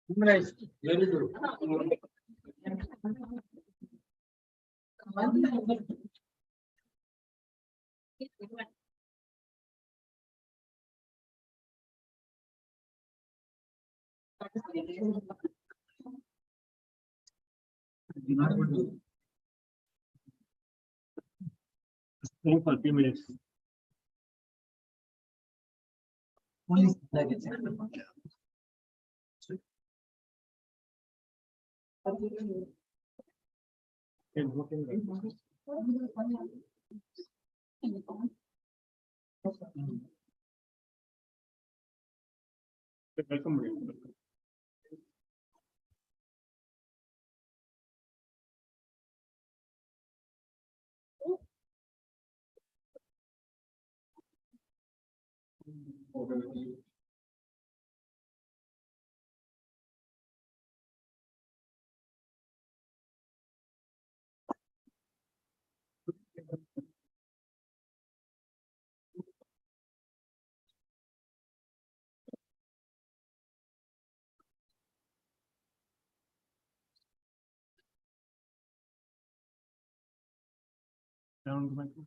Nice. Very good. For a few minutes. Welcome. Down the microphone.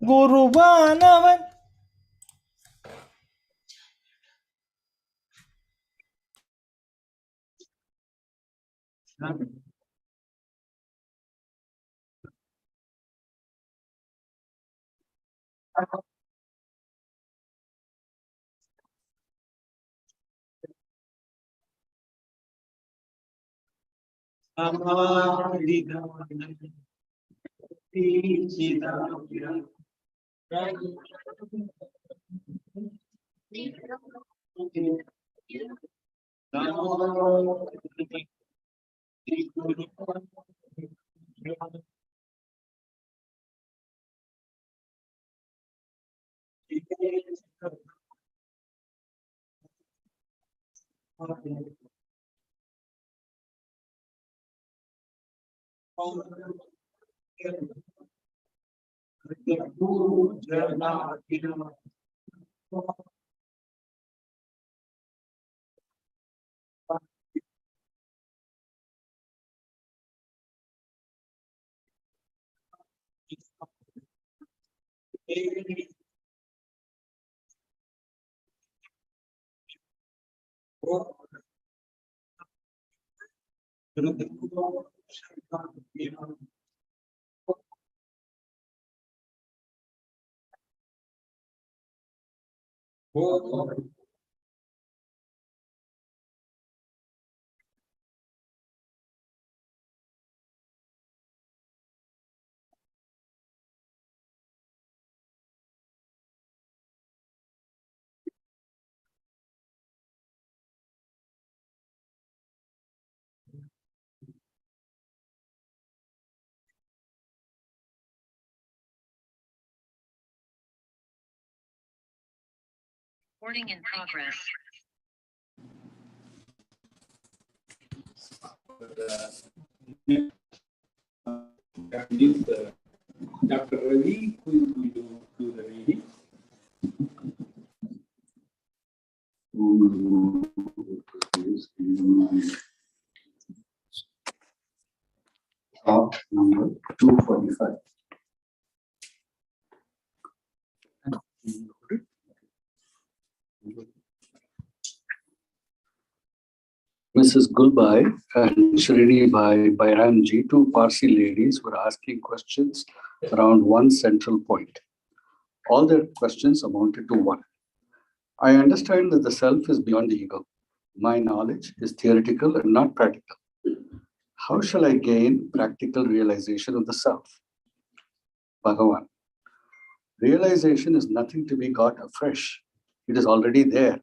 குருவானவன் Recording in progress. Dr. Ravi, who will do the reading. Talk number 245. Mrs. Gulbai and Shrini Bhai Bairamji, two Parsi ladies, were asking questions around one central point. All their questions amounted to one. I understand that the self is beyond the ego. My knowledge is theoretical and not practical. How shall I gain practical realization of the self? Bhagavan. Realization is nothing to be got afresh. It is already there.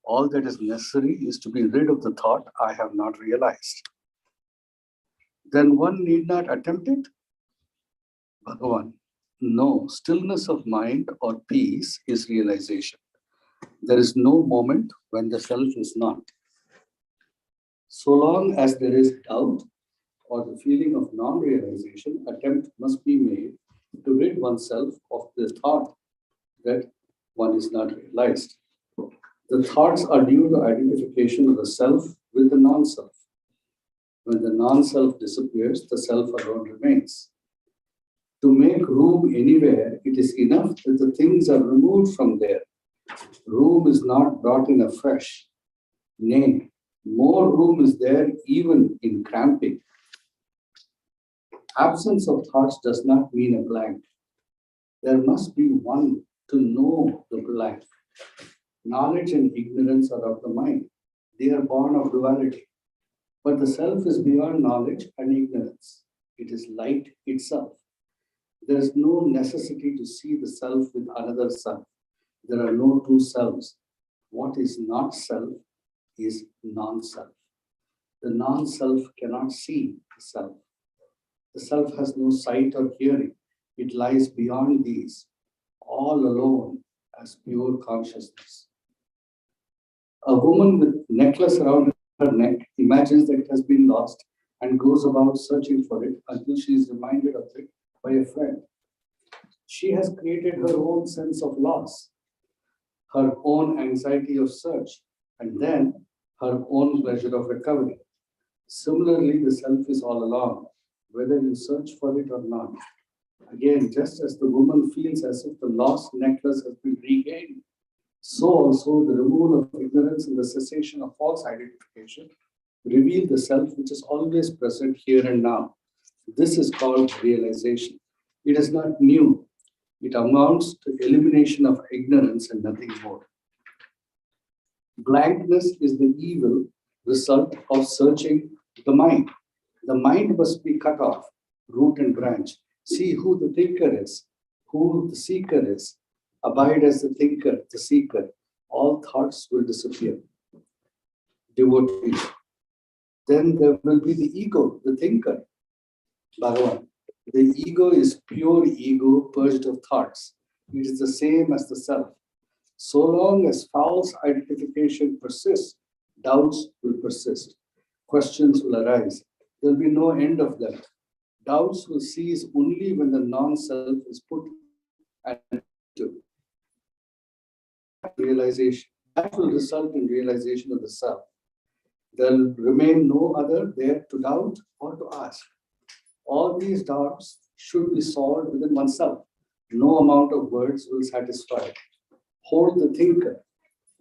All that is necessary is to be rid of the thought, I have not realized. Then one need not attempt it? Bhagavan. No, stillness of mind or peace is realization. There is no moment when the self is not. So long as there is doubt or the feeling of non-realization, attempt must be made to rid oneself of the thought that one is not realized. The thoughts are due to identification of the self with the non-self. When the non-self disappears, the self alone remains. To make room anywhere, it is enough that the things are removed from there. Room is not brought in afresh. Nay, more room is there even in cramping. Absence of thoughts does not mean a blank. There must be one to know the blank. Knowledge and ignorance are of the mind. They are born of duality. But the self is beyond knowledge and ignorance. It is light itself. There is no necessity to see the self with another self. There are no two selves. What is not self is non-self. The non-self cannot see the self. The self has no sight or hearing. It lies beyond these, all alone as pure consciousness. A woman with necklace around her neck imagines that it has been lost and goes about searching for it until she is reminded of it by a friend. She has created her own sense of loss, her own anxiety of search, and then her own pleasure of recovery. Similarly, the self is all along, whether you search for it or not. Again, just as the woman feels as if the lost necklace has been regained, so also the removal of ignorance and the cessation of false identification reveal the self which is always present here and now. This is called realization. It is not new. It amounts to elimination of ignorance and nothing more. Blankness is the evil result of searching the mind. The mind must be cut off, root and branch. See who the thinker is, who the seeker is. Abide as the thinker, the seeker. All thoughts will disappear. Devotee. Then there will be the ego, the thinker. Bhagavan. The ego is pure ego, purged of thoughts. It is the same as the self. So long as false identification persists, doubts will persist. Questions will arise. There will be no end of them. Doubts will cease only when the non-self is put to realization. That will result in realization of the self. There will remain no other there to doubt or to ask. All these doubts should be solved within oneself. No amount of words will satisfy. Hold the thinker.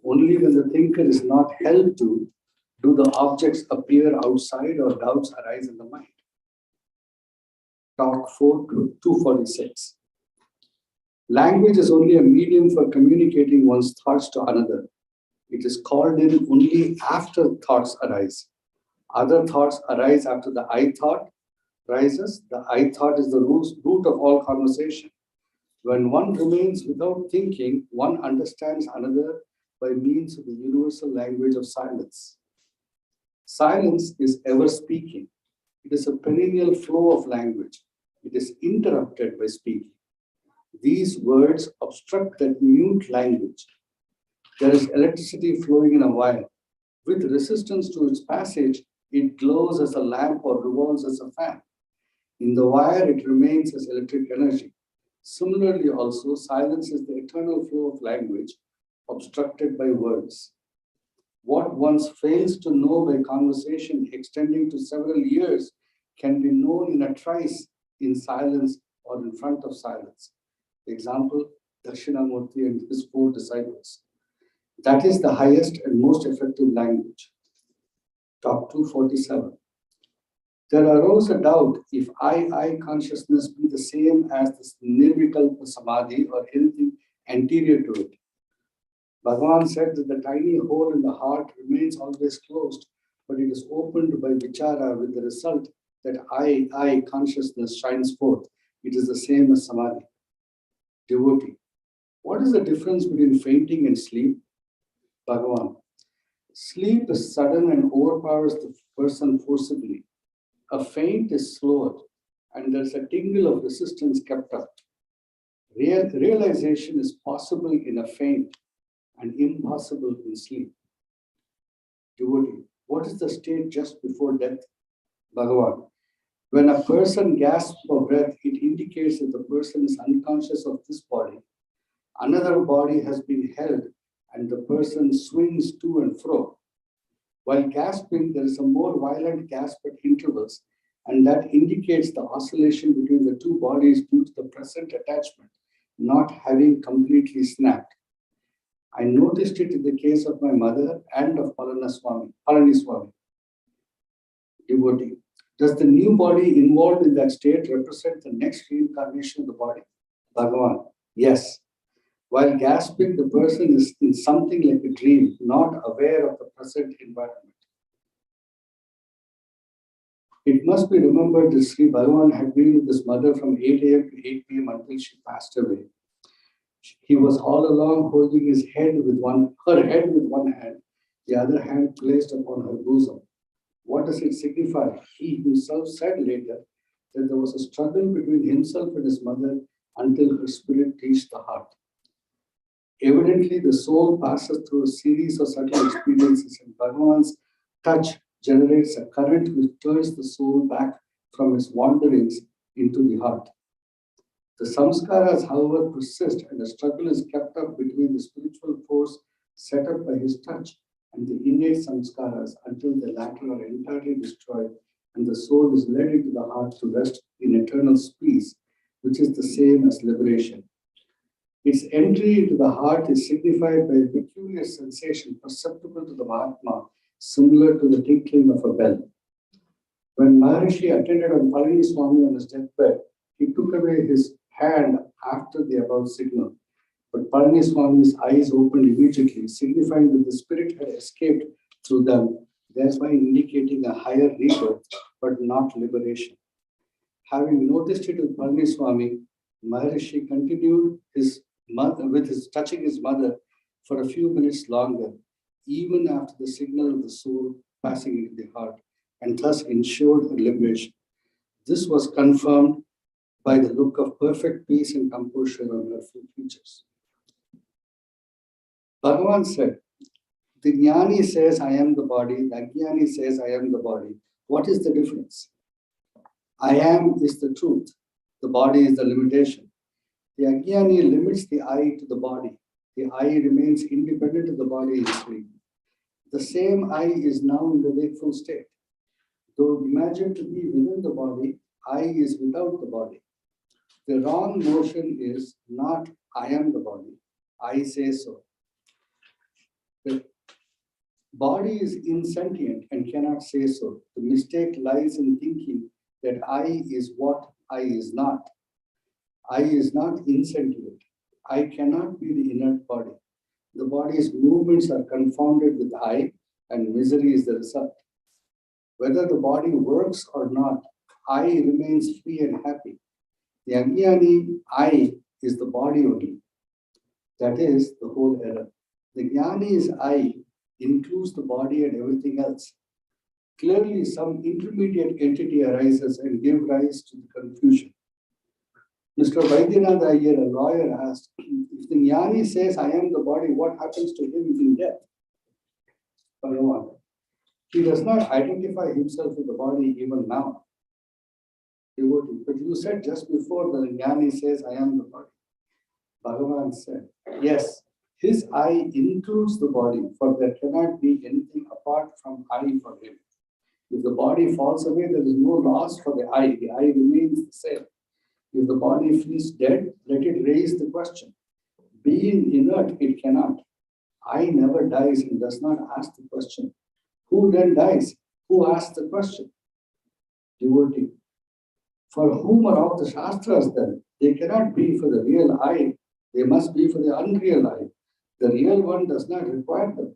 Only when the thinker is not held to do the objects appear outside or doubts arise in the mind. Talk 4 to 246. Language is only a medium for communicating one's thoughts to another. It is called in only after thoughts arise. Other thoughts arise after the I thought rises. The I thought is the root of all conversation. When one remains without thinking, one understands another by means of the universal language of silence. Silence is ever speaking. It is a perennial flow of language. It is interrupted by speaking. These words obstruct that mute language. There is electricity flowing in a wire. With resistance to its passage, it glows as a lamp or revolves as a fan. In the wire, it remains as electric energy. Similarly, also, silence is the eternal flow of language, obstructed by words. What one fails to know by conversation extending to several years can be known in a trice in silence or in front of silence. Example, Dakshinamurti and his 4 disciples. That is the highest and most effective language. Talk 247. There arose a doubt if I consciousness be the same as the Nirvikalpa Samadhi or anything anterior to it. Bhagavan said that the tiny hole in the heart remains always closed, but it is opened by vichara with the result that I consciousness shines forth. It is the same as Samadhi. Devotee. What is the difference between fainting and sleep? Bhagavan. Sleep is sudden and overpowers the person forcibly. A faint is slower, and there's a tingle of resistance kept up. Realization is possible in a faint and impossible in sleep. Devotee. What is the state just before death? Bhagavan. When a person gasps for breath, it indicates that the person is unconscious of this body. Another body has been held and the person swings to and fro. While gasping, there is a more violent gasp at intervals, and that indicates the oscillation between the two bodies due to the present attachment not having completely snapped. I noticed it in the case of my mother and of Palaniswami. Devotee. Does the new body involved in that state represent the next reincarnation of the body? Bhagavan. Yes. While gasping, the person is in something like a dream, not aware of the present environment. It must be remembered that Sri Bhagavan had been with his mother from 8 a.m. to 8 p.m. until she passed away. He was all along holding her head with one hand, the other hand placed upon her bosom. What does it signify? He himself said later that there was a struggle between himself and his mother until her spirit reached the heart. Evidently, the soul passes through a series of subtle experiences, and Bhagavan's touch generates a current which turns the soul back from its wanderings into the heart. The samskaras, however, persist, and a struggle is kept up between the spiritual force set up by his touch and the innate samskaras until the latter are entirely destroyed and the soul is led into the heart to rest in eternal peace, which is the same as liberation. Its entry into the heart is signified by a peculiar sensation perceptible to the Mahatma, similar to the tinkling of a bell. When Maharshi attended on Palaniswami on his deathbed, he took away his hand after the above signal. But Palaniswami's eyes opened immediately, signifying that the spirit had escaped through them, thereby indicating a higher rebirth, but not liberation. Having noticed it with Palaniswami, Maharshi continued with his touching his mother for a few minutes longer, even after the signal of the soul passing into the heart, and thus ensured her liberation. This was confirmed by the look of perfect peace and composure on her features. Bhagavan said, the Jnani says, I am the body, the Ajnani says, I am the body. What is the difference? I am is the truth. The body is the limitation. The Ajnani limits the I to the body. The I remains independent of the body in sleep. The same I is now in the wakeful state. Though imagined to be within the body, I is without the body. The wrong notion is not I am the body, I say so. The body is insentient and cannot say so. The mistake lies in thinking that I is what I is not. I is not insentient. I cannot be the inert body. The body's movements are confounded with I, and misery is the result. Whether the body works or not, I remains free and happy. The Ajnani I is the body only. That is the whole error. The Jnani's I includes the body and everything else. Clearly, some intermediate entity arises and gives rise to the confusion. Mr. Vaidyanath Iyer, a lawyer, asked, if the Jnani says, I am the body, what happens to him in death? Bhagavan. He does not identify himself with the body even now. Devotee. But you said just before the Jnani says, I am the body. Bhagavan said, yes, his I includes the body, for there cannot be anything apart from I for him. If the body falls away, there is no loss for the I. The I remains the same. If the body feels dead, let it raise the question. Being inert, it cannot. I never dies and does not ask the question. Who then dies? Who asks the question? Devotee. For whom are all the Shastras then? They cannot be for the real I. They must be for the unreal I. The real one does not require them.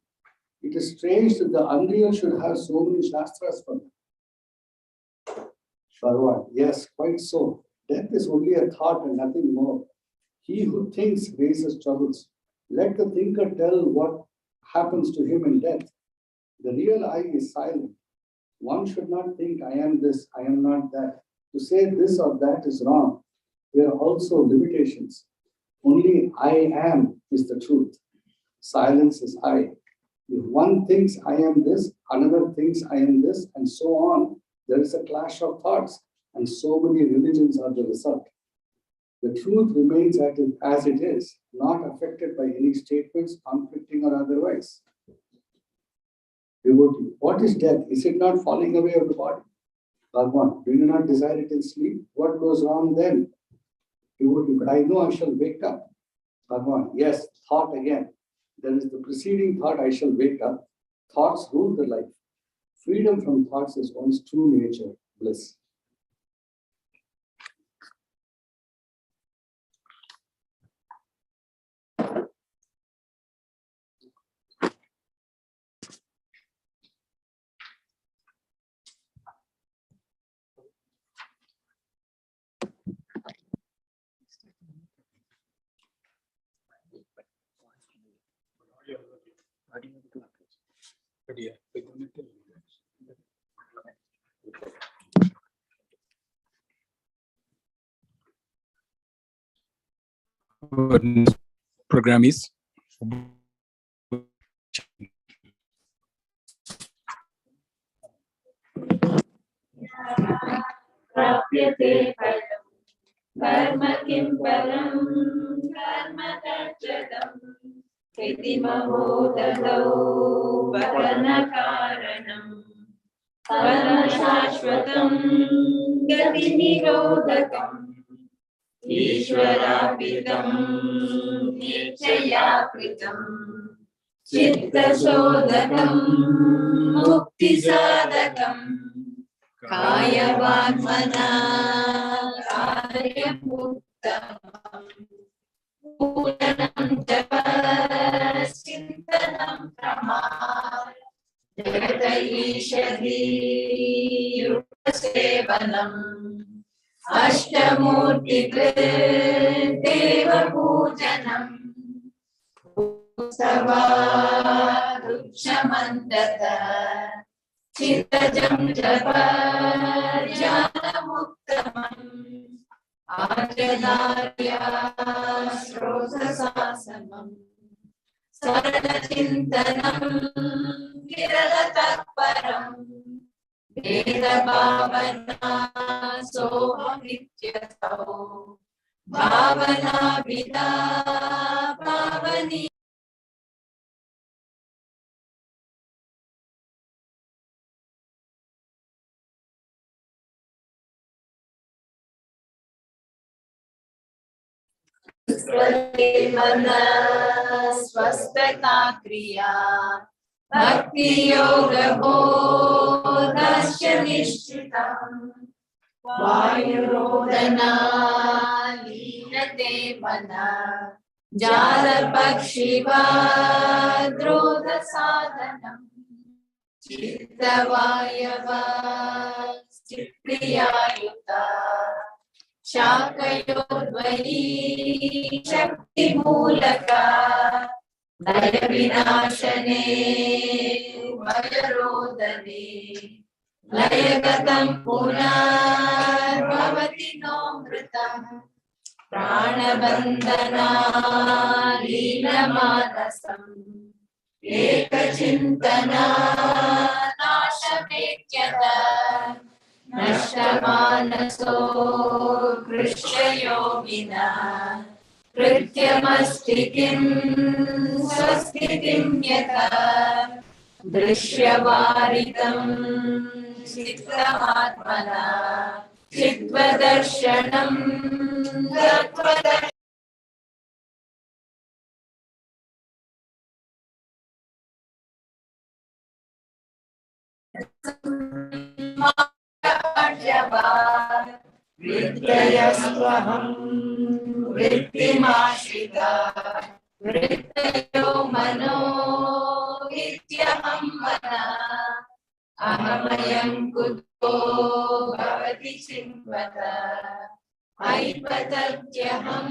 It is strange that the unreal should have so many Shastras for them. Bhagavan, yes, quite so. Death is only a thought and nothing more. He who thinks raises troubles. Let the thinker tell what happens to him in death. The real I is silent. One should not think I am this, I am not that. To say this or that is wrong. There are also limitations. Only I am is the truth. Silence is I. If one thinks I am this, another thinks I am this, and so on, there is a clash of thoughts, and so many religions are the result. The truth remains as it is, not affected by any statements, conflicting or otherwise. Devotee, what is death? Is it not falling away of the body? Bhagavan, do you not desire it in sleep? What goes wrong then? Devotee, but I know I shall wake up. Bhagavan, yes, thought again. There is the preceding thought, I shall wake up. Thoughts rule the life. Freedom from thoughts is one's true nature, bliss. Our next program is प्राप्यते फलं कर्म किं परं कर्म तज्जडम् इति महोदधौ पतनकारणम् परमशाश्वतं गतिनिरोधकम् ईश्वरार्पितं निश्चया कृतं चित्तशोधकं मुक्तिसाधकम् कायवाङ्मना कार्यमुत्तमम् पूजनं जपश्चिन्तनं प्रमाद जगत ईशदि युक्तसेवनम् अष्टमूर्तिदेवपूजनम् उत्सवादुक्षमन्दत चित्तजं जप ज्ञानमुत्तमम् आर्यदार्या श्रोतसासनम् सरलचिन्तनं विरलतत्परम् वेदभावना सोऽहमित्यसौ भावनाभिदा पावनी स्वस्ते मनः स्वस्ता क्रिया भक्ति योगो नश्च निश्चितम् वायुरोदना लीनते मनः जालपक्षिवद्रोध साधनम् चित्तवायवा चित्क्रियायुता शाकयोद्वयी शक्तिमूलका लय विनाशने भयरोदने लयगतं पुनर्भवति नो मृतम् प्राणबन्धना लीनमानसम् एकचिन्तना नाशमेक्यत नष्टमानसो कृष्णयोगिनः कृत्यमस्ति किं स्वस्तिं यथा दृश्यवारितं चित्तमात्मना चित्वदर्शनं तत्त्वदर्शनम् वृत्तयस्त्वहं वृत्तिमाश्रिता वृत्तयो मनो विद्यहं मनः अहमयं कुतो भवति चिन्वत ऐपतत्यहं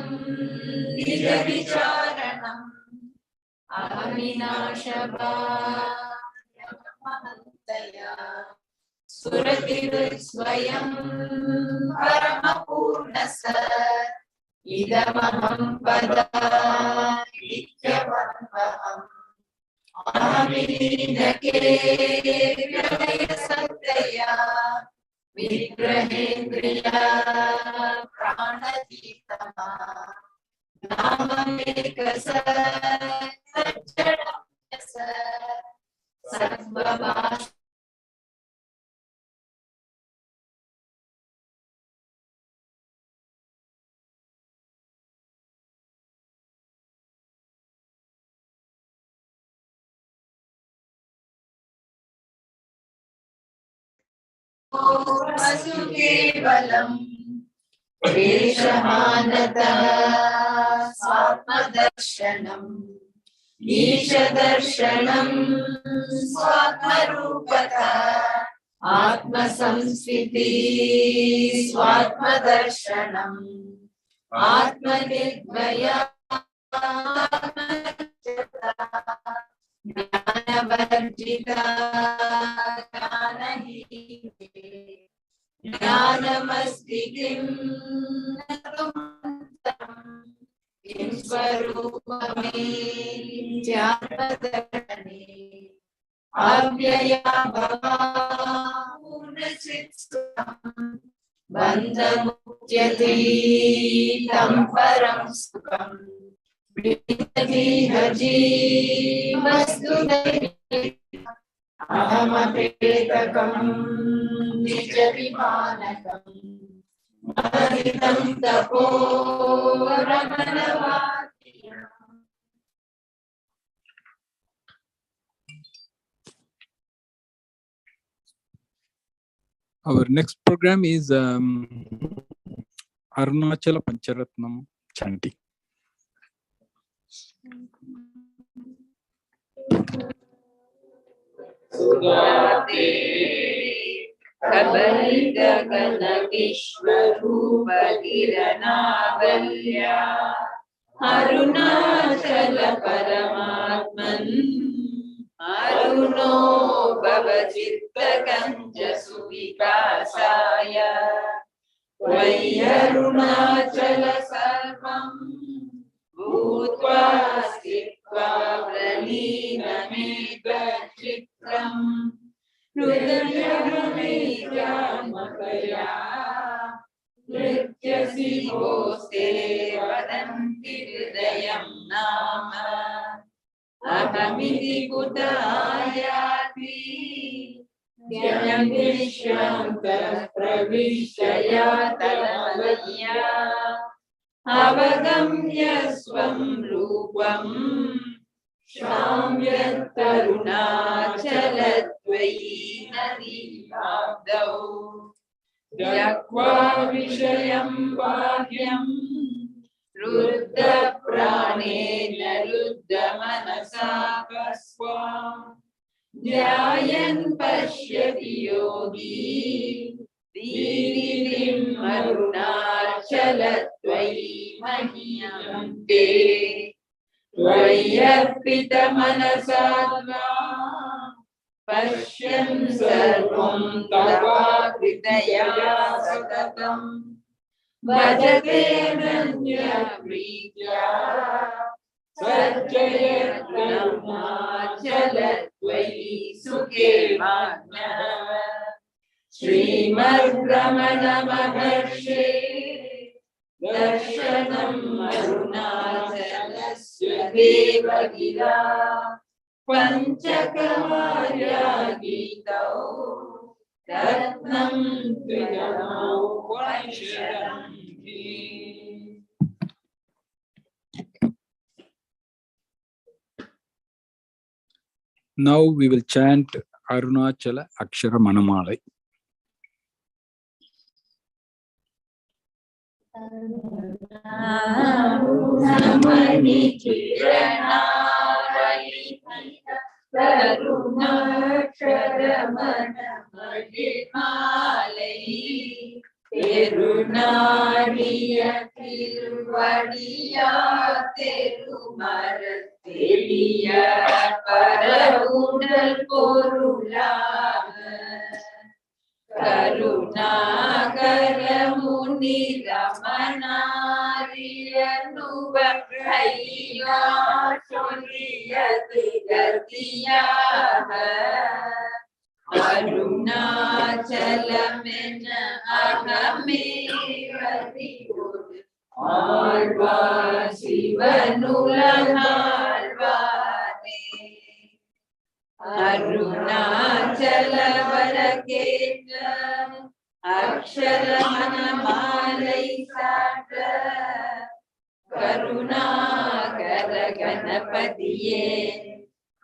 निजविचारणम् अहमिनाशभान्तया सुरतिरुस्वयं परमपूर्णस इदमहं पदानित्यवन्वहम् अहमिलीनके विलयसत्तया विग्रहेन्द्रिया प्राणतीतमा नाममेकसज्जडं सद्भवास् वसु केवलम् देशमानतः स्वात्मदर्शनम् ईशदर्शनम् स्वात्मरूपतः आत्मसंस्थिति स्वात्मदर्शनम् आत्मनिर्भया ज्ञानवर्जिता ज्ञानहीने ज्ञानमस्ति किं न किं स्वरूपमेत्यात्मदर्शने अव्यया भवा पूर्णचित्सुखम् बन्धमुच्यते परं सुखम् अहमपेतकम् निजविमानकम् महितं तपो रमणवाक्यम् Our next program is Arunachala Pancharatnam chanting. सुगाते कबलिगगन विश्वरूप किरणावल्या अरुणाचल परमात्मन् अरुणो भव चित्तकञ्च सुविकासाय वैयरुणाचल सर्वं भूत्वा स्थित्वा प्रलीनमेकचित्रम् हृदयमेकात्मकया नृत्यसि भोस्ते वदन्ति हृदयं नाम अहमिति कुतायाति यं विश्वं प्रविश्य यातमलया அவகம்ய ஸ்வம் ரூபம் ஷாம்யத் அருணாச்சலத்வயி நதிபாதௌ யக்வா விஷயம் பாஹ்யம் ருத்த பிராணேன ருத்த மனசா பஸ்வாம் த்யாயன் பஷ்யதி யோகி தீரிம் அருணாச்சலத்வயி மஹ்யம் தே त्वय्यर्पित मनसा पश्यन् सर्वं तवाकृतया सततं भजते धन्यप्रीत्या सज्जयत्वयि सुखे माज्ञः श्रीमद्रमण महर्षे दर्शनम् अरुणाचलस्य देवगिरा पञ्चकमार्या गीतौ रत्नं द्विजमौ वैशरम् Now we will chant Arunachala Akshara Manamalai. Namani Kiranavali Karunakshara Manimalai Terunariya Tiruvadiya Terumaratheliya Paravudal Porulaga Karunagara Muni Ramanariyanuva Kaiya Soliyati Gatiyaha Arunachalamena Ahamevati Alva Sivanulahalvane Arunachala Akshara Manamalai Satra Karunakara Ganapatiye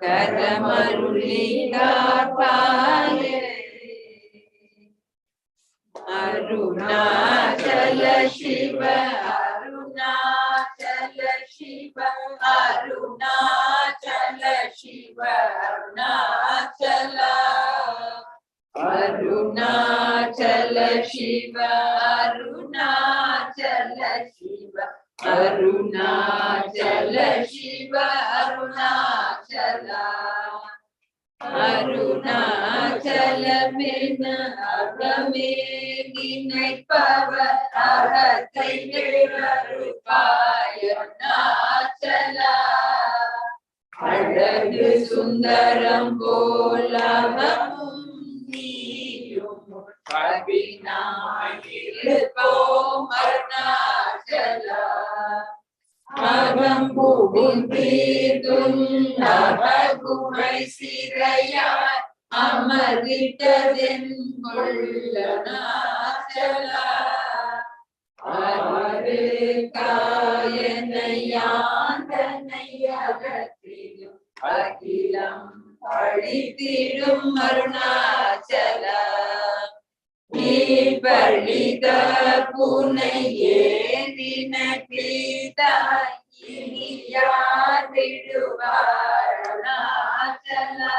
Karamarulikapaye Arunachala Shiva Arunachala Shiva Arunachala Shiva Arunachala Arunachala Shiva Arunachala Shiva Arunachala Shiva Arunachala Arunachala Mena Agame Ninaippava Arathai Verupaya Arunachala Alagu Sundaram Bolavamum Pavinaayirupom Arunachala Agambuvum Pidum Navagumai Sirayat Amaditadin Arunachala Arukayanayandanayagathidum Akilam Palitidum Arunachala Nipalita Punaye Dinapita Iniyar Viduvar Arunachala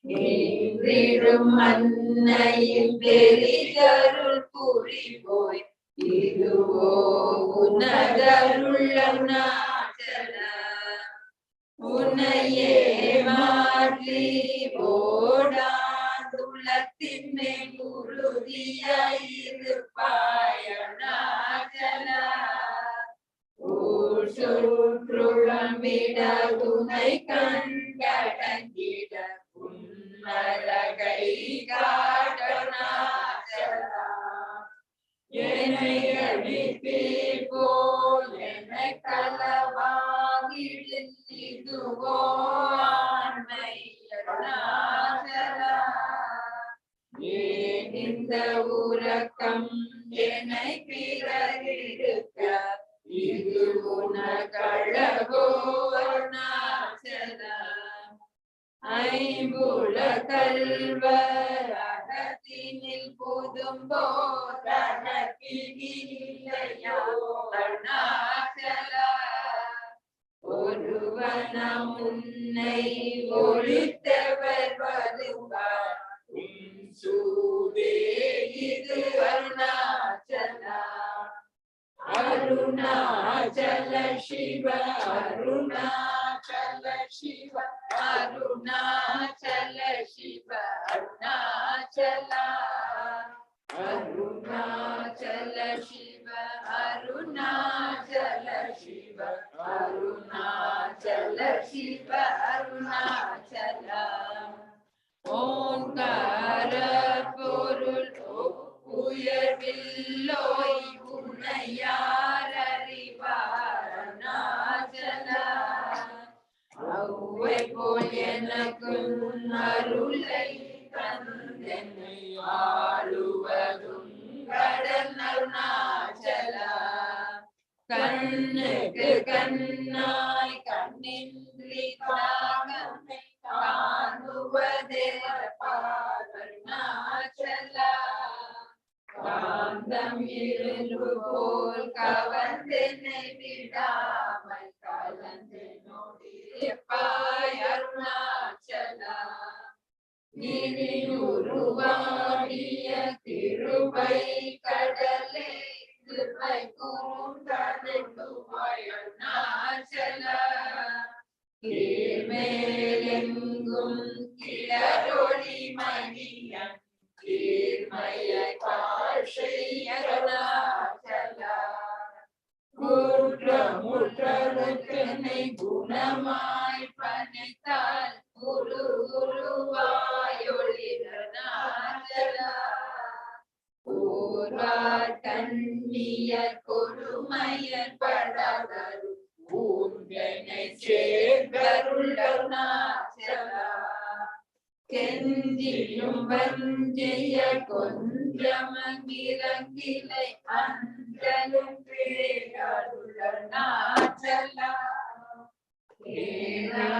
Nivridum Annayil Veridarul Purivoy Iduvo Unadarul Arunachala Unaye Madri Bodan Dulatinne Gurudiya Irupaya Arunachala Ursurulamida Tunai Kandadangida Unmalagai Arunachala Yenai Adipipol Yenai Kalavangidin Iduvo Annai Arunachala Yeninda Urakam Yenai Pirarirukka ஐம்புல கல்வர் அகத்தினில் புதும்போ தனக்கில்லையோ அருணாச்சலா ஒருவன முன்னை ஒழித்தவர் வருவார் சூதே இது அருணாச்சலா அருணாச்சல சிவ அருணாச்சல சிவ அருணாச்சல சிவ அருணாச்சலா அருணாச்சல சிவ அருணாச்சல சிவ அருணாச்சல சிவ அருணாச்சலா ஓங்கார பொருள் உயர்வில்லோய் உன்னையார் அறிவார் அருணாச்சலா அவ்வை போல் எனக்கும் அருளை தந்தென்னை ஆளுவதும் கடல் அருணாச்சலா கண்ணுக்கு கண்ணாய் கண்ணின்றி காகமை காணுவதே அருணாச்சலா காந்தம் இரும்பு போல் கவர்ந்தென்னை விடாமல் கலந்தென்னோடிருப்பாய் அருணாச்சலா நினைவுருவாடிய கிருபை கடலே கிருபை கூர்ந்தருளுவாய் அருணாச்சலா கீழ்மேலெங்கும் கிளரொளி மணியன் கீழ்மைய காட்சி அருணாச்சலா குற்றமுற்றருக்கென்னை குணமாய் பணித்தால் குரு குருவாயொளி அருணாச்சலா கூர்வார் கண்ணியர் கொடுமையர் படகரு பூங்கனை சேர்ந்தருள் அருணாச்சலா கெஞ்சியும் வஞ்சிய கொஞ்சமங்கிலங்கிலை அஞ்சலும் பேரருள் அருணாச்சலா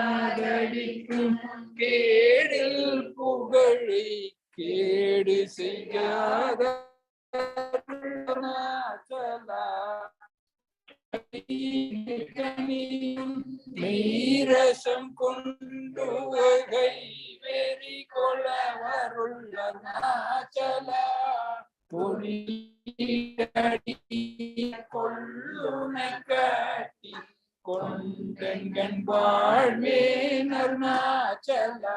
கேடாதடிக்கும் கேடில் புகழை கேடு செய்யாத அருணாச்சலா நீரசம் கொண்டு வகை வெறி கொளவருள் அருணாச்சலா பொறியடி கொள்ளுனை காட்டி கொண்டெங்கன் வாழ்வேன் அருணாச்சலா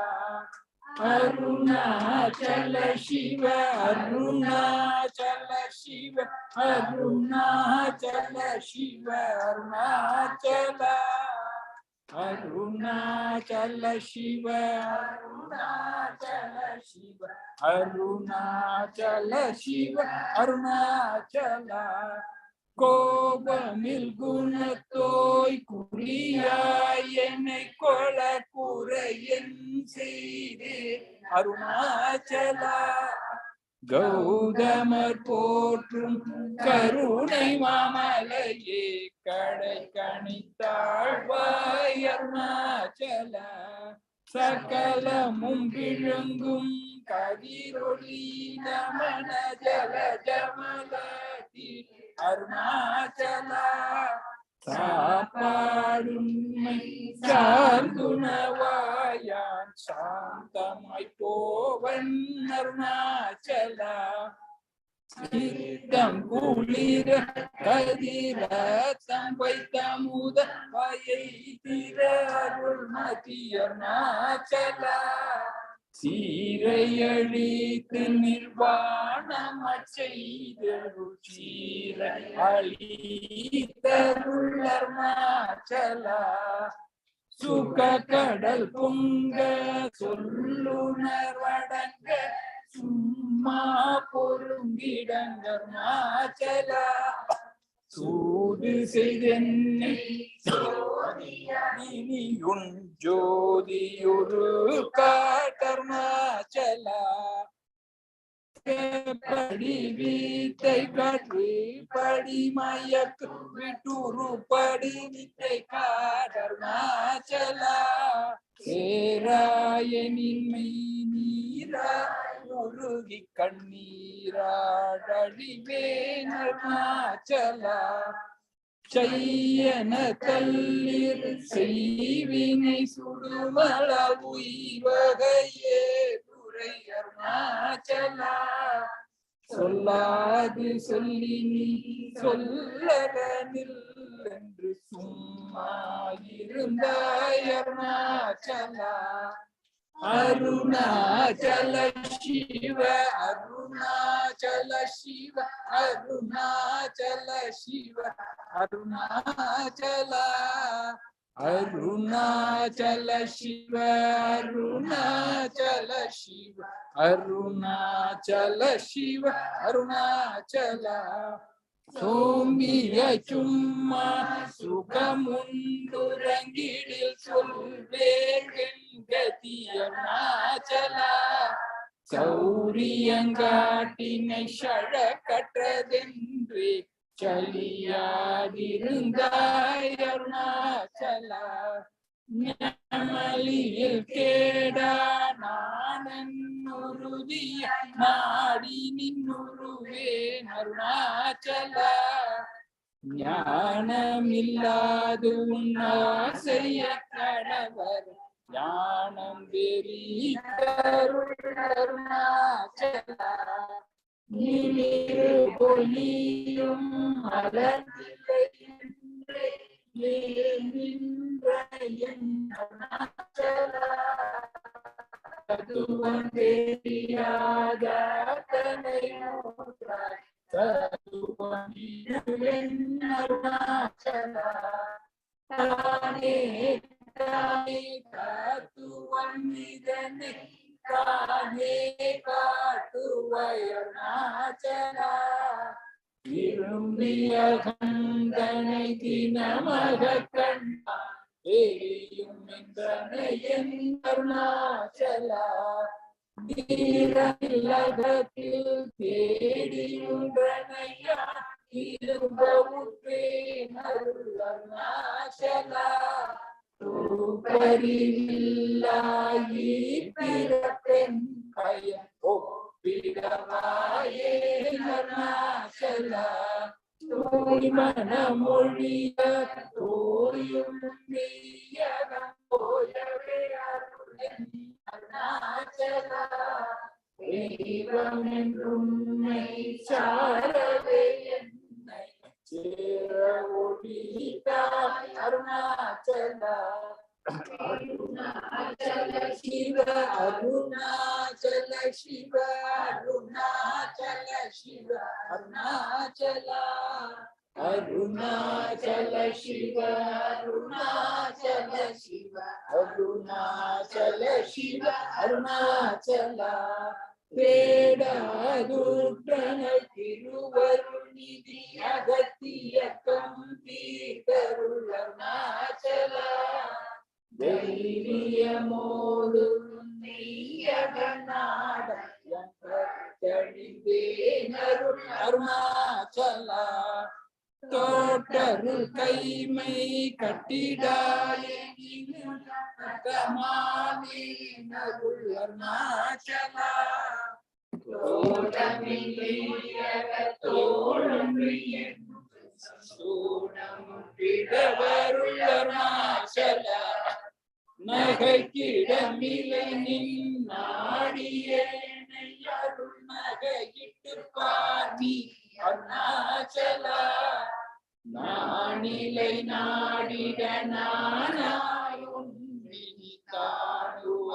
அருணாச்சல சிவ அருணாச்சல சிவ அருணாச்சல சிவ அருணாச்சலா அருணாச்சல சிவ அருணாச்சல சிவ அருணாச்சல சிவ அருணாச்சலா கோபமில் குணத்தோய் குறியாய் என்னை கொல குறையன் செய்து அருணாச்சலா கௌதமர் போற்றும் கருணை மாமலையே கடை கணித்தாழ்வாய் அருணாச்சலா சகலமும் விழுங்கும் கதிரொளி நமன ஜல ஜமலதி அருணாச்சலா சாப்பாடுமை சார்ந்துணவாயான் சாந்தமாய் போவன் அருணாச்சலா சித்தம் குளிர கதிர வைத்த முத வயை திர அருள் மதி அருணாச்சலா சீரையழித்து நிர்வாணம் செய்தருள் சீர அழித்தருள் அருணாச்சலா சுக கடல் பொங்க சொல்லுணர்வடங்க சும்மா பொருங்கிடங்க அருணாச்சலா சூது செய்தென்னை இனியுன் ஜோதியொரு காட்டருணாச்சலா படி வீத்தை காற்று படி மயக்கு விட்டுரு படி வித்தை காட்டருணாச்சலா சேரா நின்மை நீரா உருகி கண்ணீராடடிவேன் அருணாச்சலா செய்யன கல்லில் செய்வினை சுடுமள உய்வகையே துரை அருணாச்சலா சொல்லாது சொல்லி நீ சொல்லனில் என்று சும்மா இருந்தாய் அருணாச்சலா அருணாச்சல சிவ அருணாச்சல சிவ அருணாச்சல சிவ அருணாச்சல அருணாச்சல சிவ அருணாச்சல சிவ அருணாச்சல சிவ அருணாச்சல சோம்பிய சும்மா சுகமுண்டுறங்கிடில் சொல்வேன் கதி அருணாச்சலா சௌரியங்காட்டினை சழக்கற்றதென்றே சலியாதிருந்தாய் அருணாச்சலா ஞமலியில் கேடா நானன் உறுதிய நாடி நின்னுருவேன் அருணாச்சலா ஞானமில்லாது உன் ஆசைய கடவர் ஞானம் அருணாச்சலா நீரு பொலியும் அலர்ந்தில்லை என்றே நின்ற என் அருணாச்சலா தத்துவம் தெரியாத தன்னை நோற்றாய் தத்துவம் என் அருணாச்சலா தானே தானே தத்துவம் இதனை தானே காட்டுவாய் அருணாச்சலா விரும்பிய கந்தனை தினமக கண்டா தெரியும் என்றனை என் அருணாச்சலா நீரகத்தில் தேடியுன்றனையா இரும்பவுற்றேன் அருணாச்சலா பரிவில்லாயி பிறப்பெண் பயன் ஒப்பிடவாயே அருணாச்சலா தோய் மனமொழிய தோயும் மெய்யகம் போயவே அருளென் அருணாச்சலா தெய்வம் என்றும்மை சாரவே என்னை சேர ஒழித்தாய் அருணாச்சலா அருணாச்சல சிவ அருணாச்சல சிவ அருணாச்சல சிவ அருணாச்சலா அருணாச்சல சிவ அருணாச்சல சிவ அருணாச்சல சிவ அருணாச்சலா தேடாதுற்றன திருவருள் நிதி அகத்தியக்கம் தீர்த்தருள் அருணாச்சலா தைரியமோடு நெய்யகநாட தழிந்தேனருள் அருணாச்சலா தோட்டருள் கைமை கட்டிடாயமானேனருள் அருணாச்சலா சூடமுற்றிடவருள் அருணாச்சலா நகைக்கிடமில்லை நின் நாடிய அருள் நகையிட்டு பாதி அருணாச்சலா நானிலை நாடிட நானாயுன்றி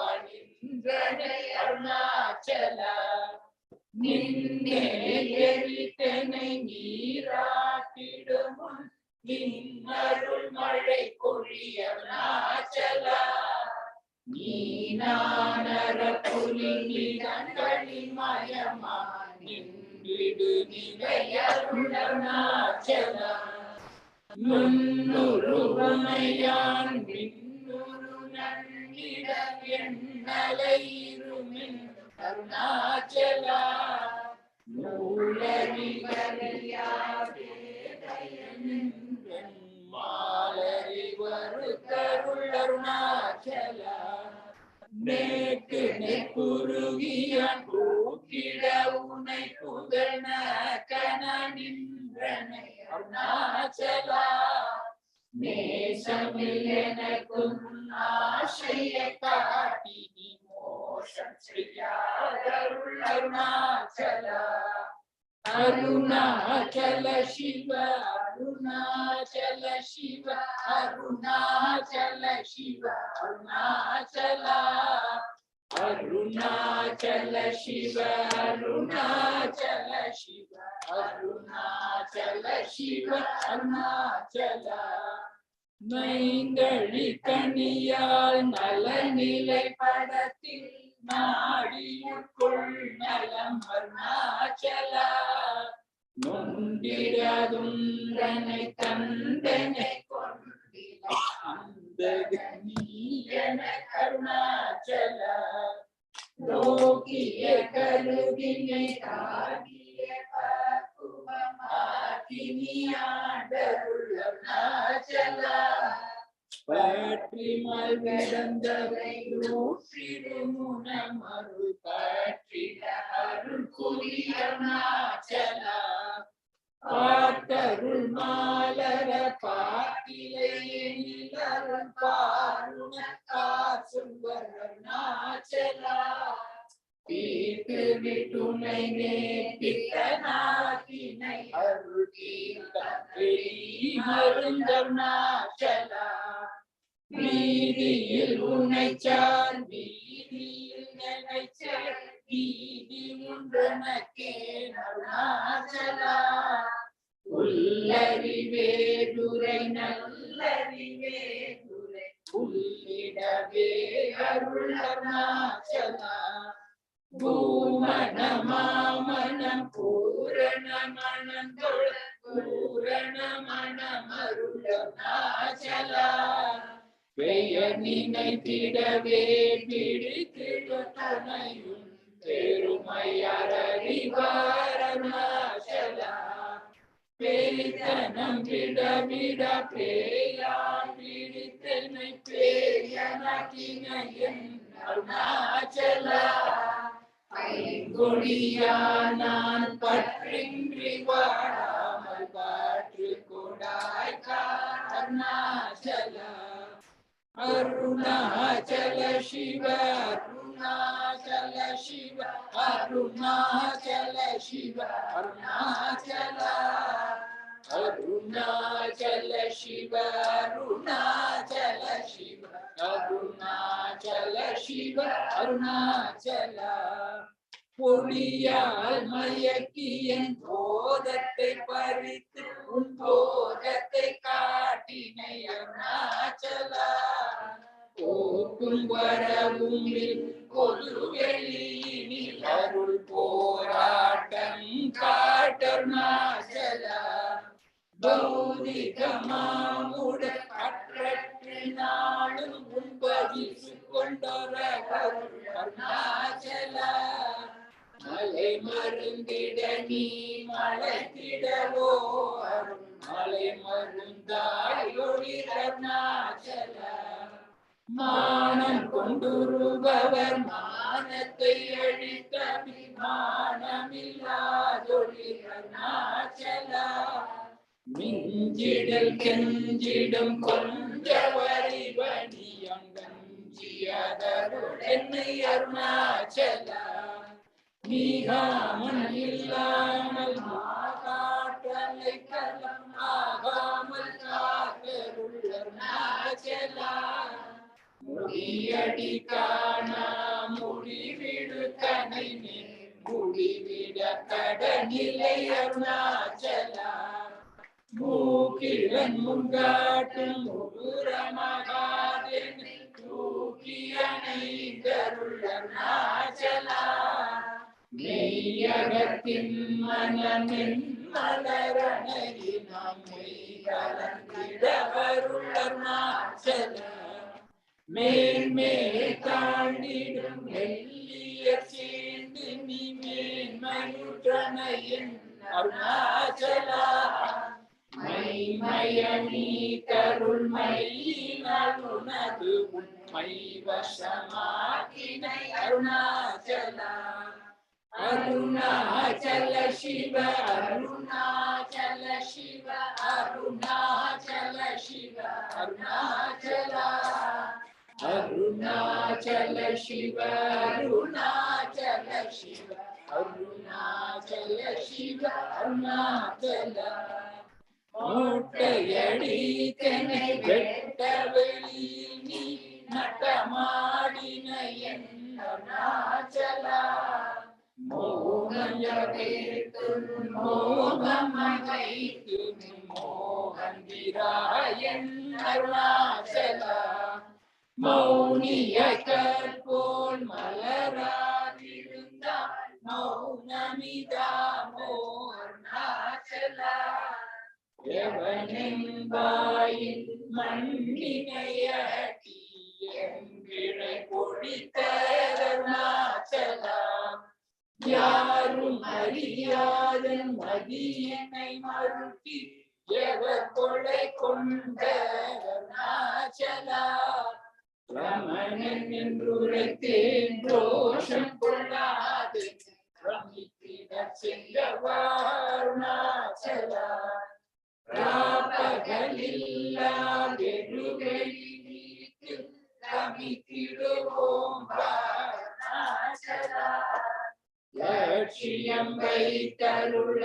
காணுவனின்றனை அருணாச்சலா நின்னே எரித்தனை நீராட்டிடுமுன் நின்னருள் மழை பொழிய அருணாச்சலா நீனானர புலி நிலங்களின் மயமா நின்றிடு நிலையருள் அருணாச்சலா முன்னுருவமையான் மின்னுரு நன்னிட எண்ணலை இருமின் அருணாச்சலா மாலறி வருத்தருள் அருணாச்சலா நேக்கு நெக்குருகியான் கூக்கிட உனை புகழ கன நின்றனை அருணாச்சலா நேசமில் எனக்கும் ஆசையை காட்டி நீ மோசம் செய்யாதருள் அருணாச்சலா அருணாச்சல சிவ அருணாச்சல சிவ அருணாச்சல சிவ அருணாச்சலா அருணாச்சல சிவ அருணாச்சல சிவ அருணாச்சல சிவ அருணாச்சலா மைந்தழி கனியால் நலநிலை படத்தில் நாடியுட்கொள் நலம் அருணாச்சலா நொண்டிரதுந்தனை தந்தனை கொண்டில அந்த நீயன அருணாச்சலா லோகிய கருதினை தாகிய பக்குவமாக்கினியாண்டருள் அருணாச்சலா பற்றி மல்கிடந்தவை ஊற்றிடுமுனமரு பற்றிட அருள் புரிய அருணாச்சலா பார்த்தருள் மாலர பாட்டிலையில் அருள் பாருண காசுவர் அருணாச்சலா தீர்த்து விட்டுனை நேர்த்தித்தனாகினை அருள் தீர்த்தே மருந்தருணாச்சலா வீதியில் உன்னைச்சார் வீதியில் நினைச்சார் வீதி உண்டனக்கே அருணாச்சலா உள்ளறிவே துரை நல்லறிவே துரை உள்ளிடவே அருள் அருணாச்சலா பூமண மாமணம் பூரண மணந்தொழ பூரண மணமருள் அருணாச்சலா பெயர் நினைத்திடவே பிடித்திட துணையும் பெருமையறிவார் அருணாச்சலா பேய்தனம் விட விட பேயான் பிடித்தனை பேயனகினையன் அருணாச்சலா ஐங்கொழியான் நான் பற்றின்றி வாழாமல் பற்று கொடாய் அருணாச்சலா அருணாச்சல சிவ அருணாச்சல சிவ அருணாச்சல சிவ அருணாச்சலா அருணாச்சல சிவ அருணாச்சல சிவ அருணாச்சல சிவ அருணாச்சலா பொடியால் மயக்கியன் போதத்தை பறித்து உன் போதத்தை காட்டினை அருணாச்சலா போக்கும் வரவும் பொது வெளியினில் அருள் போராட்டம் காட்டருணாச்சலா பௌதிகமாமுட அற்றற்று நாளும் உன்பதிசு கொண்டொர அருணாச்சலா மலை மருந்திட நீ மலைத்திடவோ அருள் மலை மருந்தாய் ஒளி அருணாச்சலா மானம் கொண்டுருபவர் மானத்தை அழித்த மானமில்லாதொளி அருணாச்சலா மிஞ்சிடல் கெஞ்சிடும் கொஞ்சவரிவணி அங்கஞ்சியதருள் என்னை அருணாச்சலா மீகாமல் இல்லாமல் மாகாட்டலை கலம் ஆகாமல் காத்தருள் அருணாச்சலா முடியடி காணா முடிவிடு தனை முடிவிட கடனிலை அருணாச்சலா மூக்கிழன் முன்காட்டும் முகுரமகாதென்னை தூக்கியணைந்தருள் அருணாச்சலா மெய்யகத்தின் மனமென் மலரணி நம்மை கலந்திடவருள் அருணாச்சலா மேன்மேல் தாண்டிடும் மெல்லிய சேர்ந்து நீ மேன்மையுற்றனையன் அருணாச்சலா மைமய நீ கருள் மையினால் உனது மைவசமாக்கினை அருணாச்சலா அருணாச்சல சிவ அருணாச்சல சிவ அருணாச்சல சிவ அருணாச்சலா அருணாச்சல சிவ அருணாச்சல சிவ அருணாச்சல சிவ அருணாச்சலா மூட்டையடி தென்னை வெட்ட வெளியில் நீ நட்டமாடின என் அருணாச்சலா மோகஞ்ச வைத்து மோகமாய் வைத்து மோகந்திராயன் அருணாச்சலா மௌனிய கற்போல் மலராதிருந்தால் மௌனமிதாமோ அருணாச்சலா எவனென்பாயின் மண்ணினையடி எங்கிழை பொழித்த அருணாச்சலா யாரும் அறியாத மதியனை மறுட்டி எவர் கொலை கொண்ட அருணாச்சலா ரமணன் என்றுரைத்தேன் ரோஷம் கொள்ளாது ரமித்திட செல்லவா அருணாச்சலா ராபகலில்லா வெறுவெளிக்கு ரமித்திடுவோம் அருணாச்சலா லட்சியம் வைத்தருள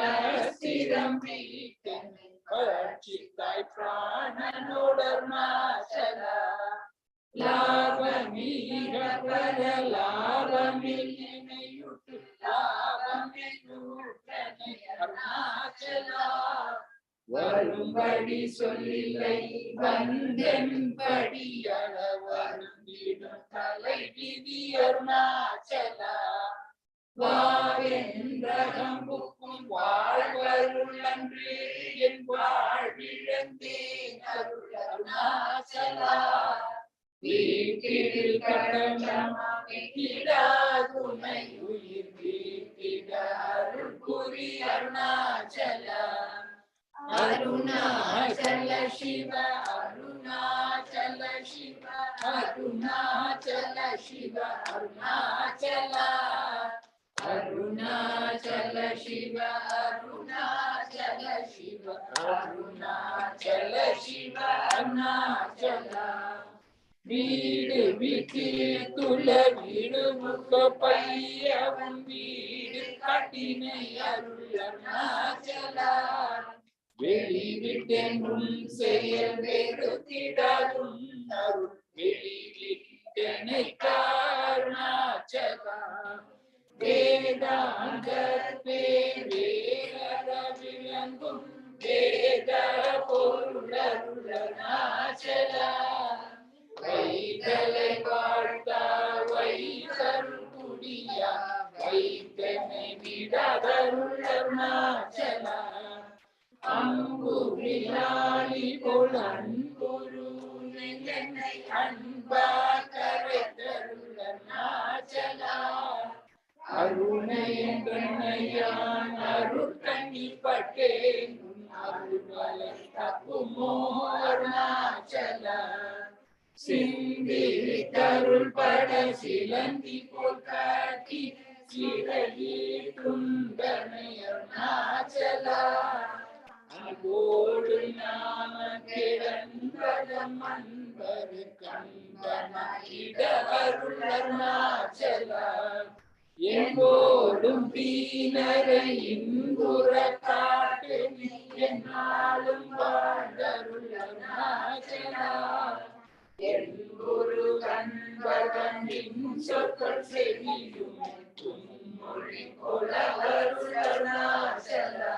ஸ்திரம் வீட்டனை பட்சித்தாய் பிராணனோடருணாச்சலா லாபமீக பர லாபமில்லையுட்டு லாபமில்லூற்றனை அருணாச்சலா வரும்படி சொல்லில்லை வந்தென்படி அளவருந்திடும் தலை விதி அருணாச்சலா வாவென்றகம்புக்கும் வாழ்வருளன்றே என் வாழ்விழந்தேன் அருள் அருணாச்சலா வீட்டில் கடனமாகிடாதுனை உயிர் வீட்டிட அருள் புரி அருணாச்சலா அருணாச்சல சிவ அருணாச்சல சிவ அருணாச்சல சிவ அருணாச்சலா அருணாச்சல சிவ அருணாச்சல சிவ அருணாச்சல சிவ அருணாச்சலா வீடு வீட்டில் துள வீடு முக்க பையவன் வீடு காட்டினை அருள் அருணாச்சலா வெளிவிட்டென்றும் செயல் வெறுத்திடாதும் அருள் வெளிவிட்டனை அருணாச்சலா வேதாந்த வேத விளங்கும் வேத பொருள் அருள் அருணாச்சலா வைதலை வாழ்த்தா வைதருள் குடியா வைத்தனை விடாதருள் அருணாச்சலா அம்புரிலாளி போல் அன்புரு என்னை அன்பா கரைத்தருள் அருணாச்சலா அருணை என்றையான் அருட்கண்ணி பட்டேன் அருள்வலை தப்புமோ அருணாச்சலா சிந்தி தருள் பட சிலந்தி போல் காட்டி சிறையீட்டும் தனை அருணாச்சலா அன்போடு நாம கிடந்ததம் அன்பரு கண்பனாயிட அருள் அருணாச்சலா என்போடும் பீனரை இன்புற காட்டு என்னாலும் வாழ்ந்தருள் அருணாச்சலா என்பொரு கண்பகனின் சொற்கள் செவியும் மொழி கொள அருள் அருணாச்சலா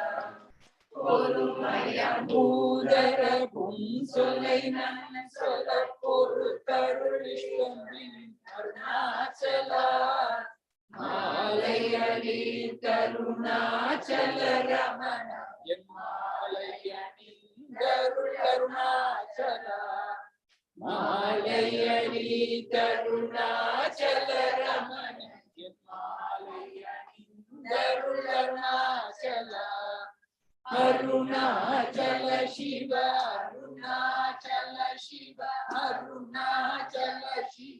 பொறுமையம் பூதர புன்சொலை நன் சொல பொறுத்தருள் அருணாச்சலா மாலை அலி தருணாச்சல ரமண என் மாலை அணிந்தருள் அருணாச்சலா மாலை அலி தருணாச்சல ரமண என் மாலை அணிந்தருள் அருணாச்சலா அருணாச்சல சிவ அருணாச்சல சிவ அருணாச்சல சிவ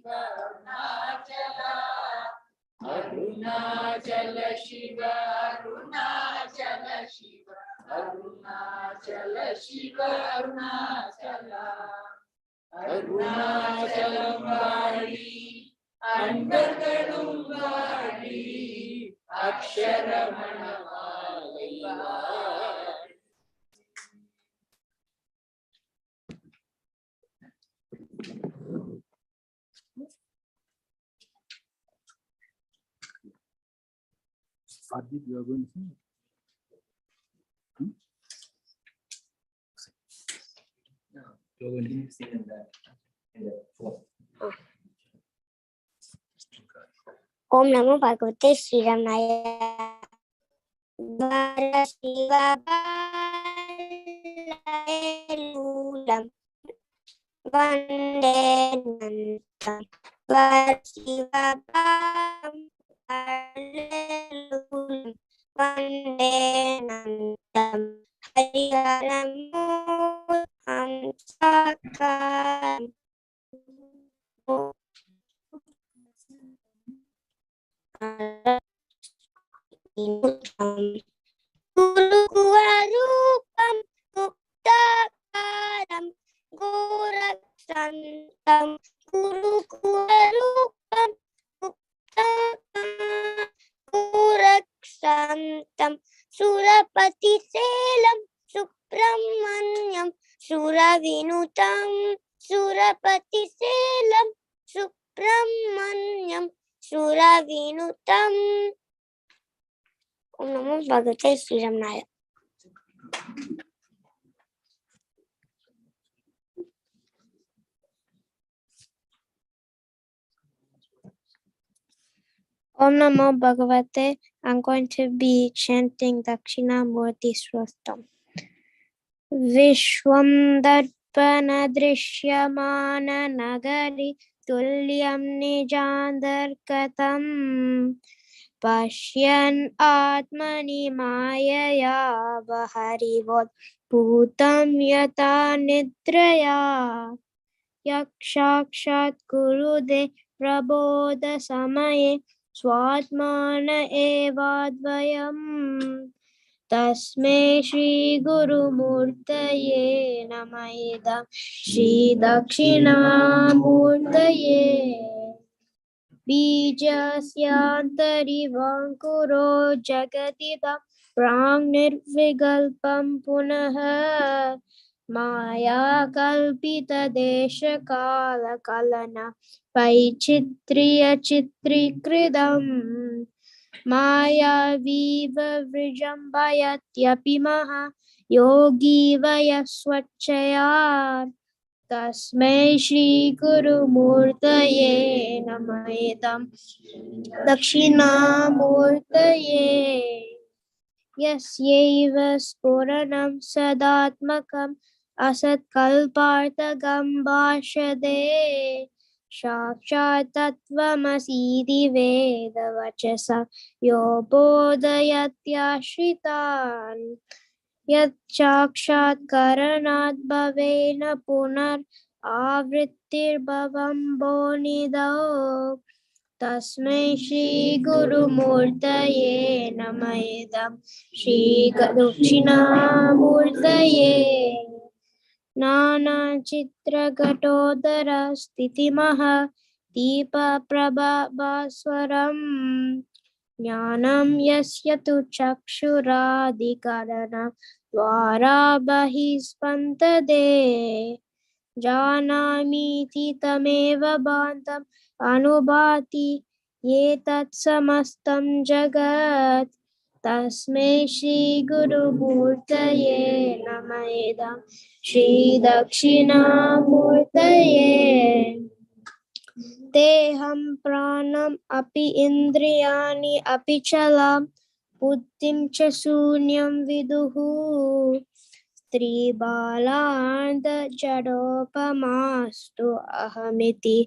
अरुणाचल शिव अरुणाचल शिव अरुणाचल शिव अरुणाचल अरुणाचलम वाणी अण्डगडुम वाणी अक्षरमणमालैवा Adit, you are going to sing? You are going to sing in that form. Om Namo Bhagavate Sri Ramaya. Vara Shiva Balalulam Vande Nantam Vara Shiva Balalulam Vande Nantam Hariharanamo Hamsakam Guru-Gurupam Guptakaram Goraksantam Guru-Gurupam Guptakaram Goraksantam Surapati Selam Subramanyam Suravinutam Surapati Selam Subramanyam Suravinutam. Om Namo Bhagavate Sri Ramaya. Om Namo Bhagavate. I'm going to be chanting Dakshinamurti Swastam. Vishwam Darpana Drishyamana Nagari Tulyam Nijandarkatam Pashyan Atmani Mayaya Baharivod Bhutam Yata Nidraya Yakshakshat Gurude Prabodha Samaye Swatmana Evadvayam Tasme Shri Guru Murtaye Namayeda Shri Dakshina Murtaye Bijasyantarī Vankuro Jagatidam Prang Nirvigalpam Punaha Maya Kalpita Desha Kala Kalana Paichitriya Chitrikridam Maya Viva Vrijambayatyapi Maha Yogi Vayasvachaya Tasmai Shri Guru Murtaye Namayedam Dakshina Murtaye Yasyaiva Spuranam Sadatmakam Asat Kalpartagam Bhashade Shakshat Tattvamasidi Veda Vachasa Yo Bodhayatyashritan Yat Chakshat Karanat Bhavena Punar Avrittir Bhavam Bonidao Tasmai Shri Guru Murtaye Namayedam Shri Dakshina Murtaye Nana Chitra Gatodara Stitimaha Deepa Prabha Baswaram Jnanam Yasya Tu Chakshuradikarana Dvara Bahispantade Janamiti Tameva Bantam Anubhati Yetat Samastam Jagat Tasmai Shri Guru Murtaye Namayedam Shri Dakshina Murtaye Teham pranam api indriyani api chalam buddhim cha sunyam viduhu Tribalarda jadopamastu ahamiti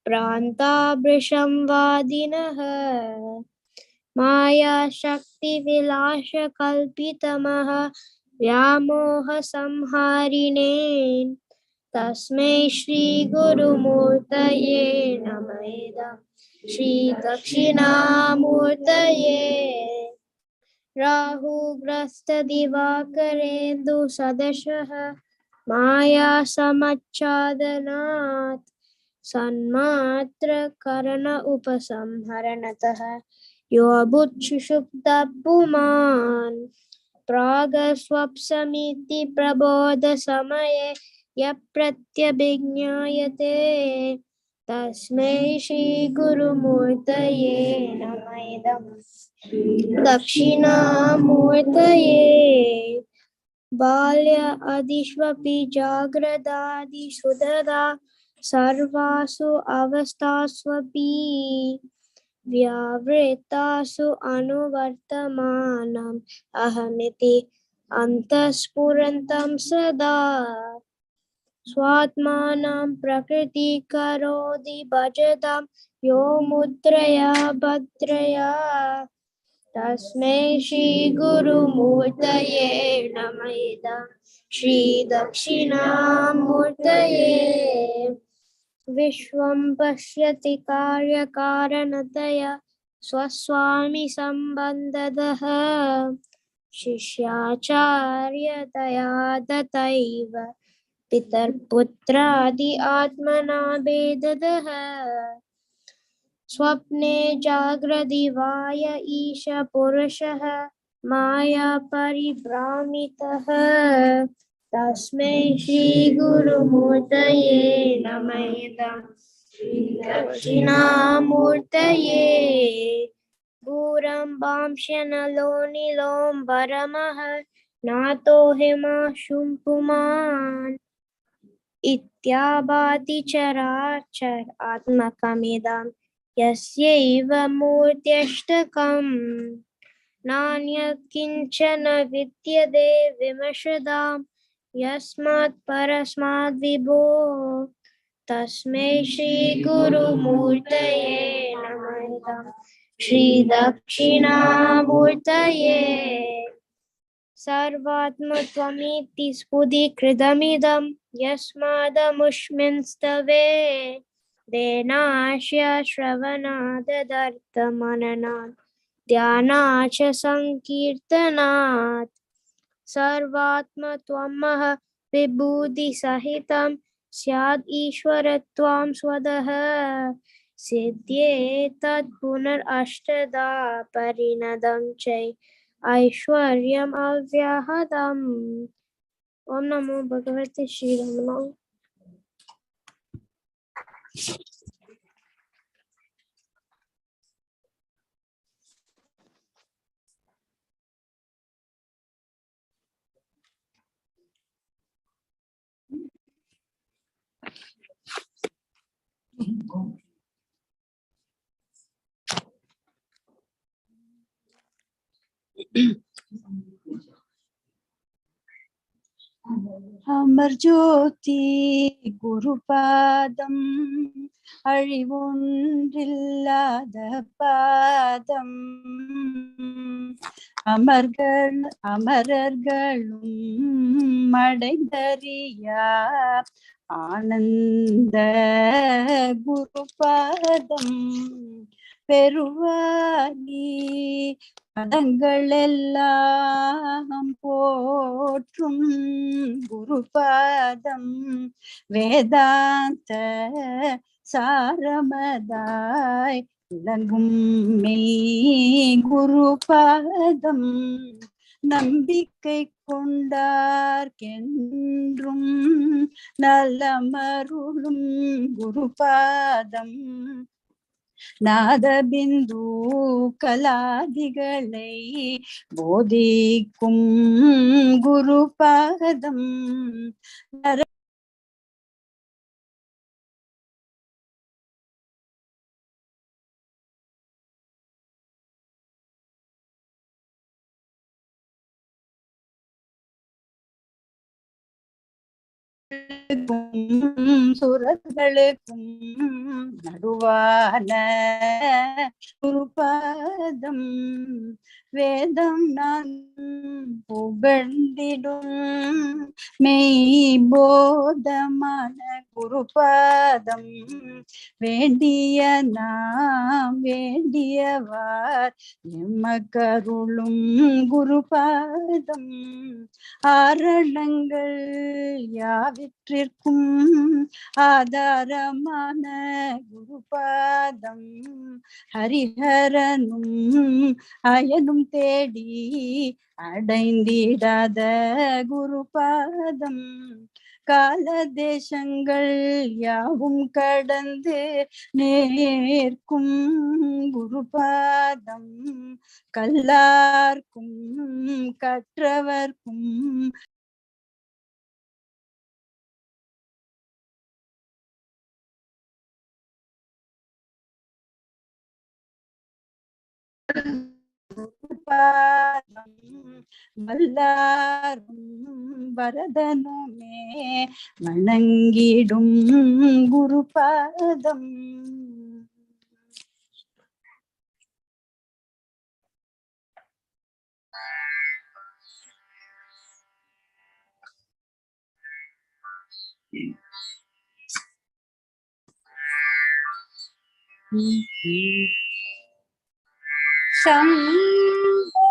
prantabrisham vadinaha Maya Shakti Vilasha Kalpitamaha Vyamoha Samharine तस्मै श्री गुरुमूर्तये नमः इदं श्री दक्षिणामूर्तये राहुग्रस्त दिवाकरेन्दु सदशः माया समच्छादनात् सन्मात्र करण उपसंहरणतः यो बुच्छुषुप्तः पुमान् प्रागस्वप्समिति प्रबोधसमये यः प्रत्यभिज्ञायते तस्मै श्रीगुरुमूर्तये नमः इदं दक्षिणामूर्तये बाल्य आदिष्वपि जाग्रदादिषु तदा सर्वासु अवस्थास्वपि व्यावृत्तासु अनुवर्तमानम् अहमिति अन्तःस्फुरन्तं सदा स्वात्मानं प्रकृतिकरोति भजतां यो मुद्रया भद्रया तस्मै श्रीगुरुमूर्तये नमः इदं श्रीदक्षिणामूर्तये विश्वं पश्यति कार्यकारणतया स्वस्वामी सम्बन्धतः शिष्याचार्यतया तथैव पितर्पुत्रादि आत्मना भेदतः स्वप्ने जाग्रदिवाय ईश पुरुषः माया परिभ्रामितः तस्मै श्रीगुरुमूर्तये नमः इदं दक्षिणामूर्तये दूरं वांश्यनलो नीलोऽम्बरमः नातो हिमांशुं पुमान् इत्याभाति चराचर आत्मकमिदं यस्यैव मूर्त्यष्टकम् नान्यत् किञ्चन विद्यते विमर्शदां यस्मात् परस्माद् विभो तस्मै श्रीगुरुमूर्तये नमः इदं श्रीदक्षिणामूर्तये सर्वात्मत्वमिति स्फुटीकृतमिदं यस्मादमुष्मिंस्तवे देनास्य श्रवणादर्थमननात् ध्यानाच्च संकीर्तनात् सर्वात्मत्वमः विभूतिसहितं स्याद् ईश्वरत्वं स्वतः सिद्ध्ये तत् पुनरष्टधा परिणतं च ऐश्वर्यम् अव्याहतम् ओम नमो भगवते श्री रमणाय அமர் ஜோதி குருபாதம் அழிவொன்றில்லாத பாதம் அமரர்களும் அடைந்தறியா ஆனந்த குருபாதம் பெருவாகி பதங்கள் எல்லாம் போற்றும் குருபாதம் வேதாந்த சாரமதாய் விளங்கும் மெய் குருபாதம் நம்பிக்கை கொண்டார்க்கென்றும் நலமருளும் குருபாதம் நாதபிந்து கலாதிகளை போதிக்கும் குருபாதம் சுரர்களுக்கும் நடுவான குருபாதம் வேதம் நான் புகழ்ந்திடும் மெய் போதமான குருபாதம் வேண்டிய நாம் வேண்டியவார் எம்மக்கருளும் குருபாதம் ஆரணங்கள் யாவற்றிற்கும் ஆதாரமான குருபாதம் ஹரிஹரனும் அயனும் தேடி அடைந்திடாத குருபாதம் கால தேசங்கள் யாவும் கடந்து நேர்க்கும் குருபாதம் கல்லார்க்கும் கற்றவர்க்கும் வல்லாரும் வரதனுமே வணங்கிடும் குருபாதம் शम्भो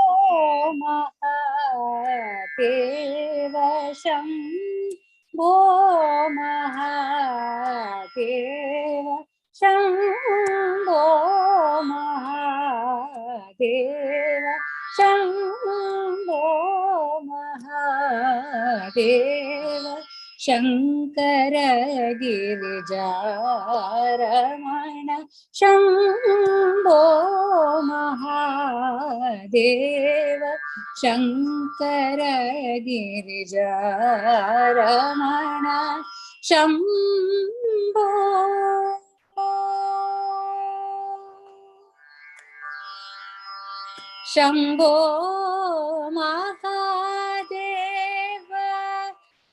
महादेव शम्भो महादेव शम्भो महादेव शम्भो महादेव शंकर गिरिजारमण शंभो महादेव शंकर गिरिजारमण शंभो शंभो महादेव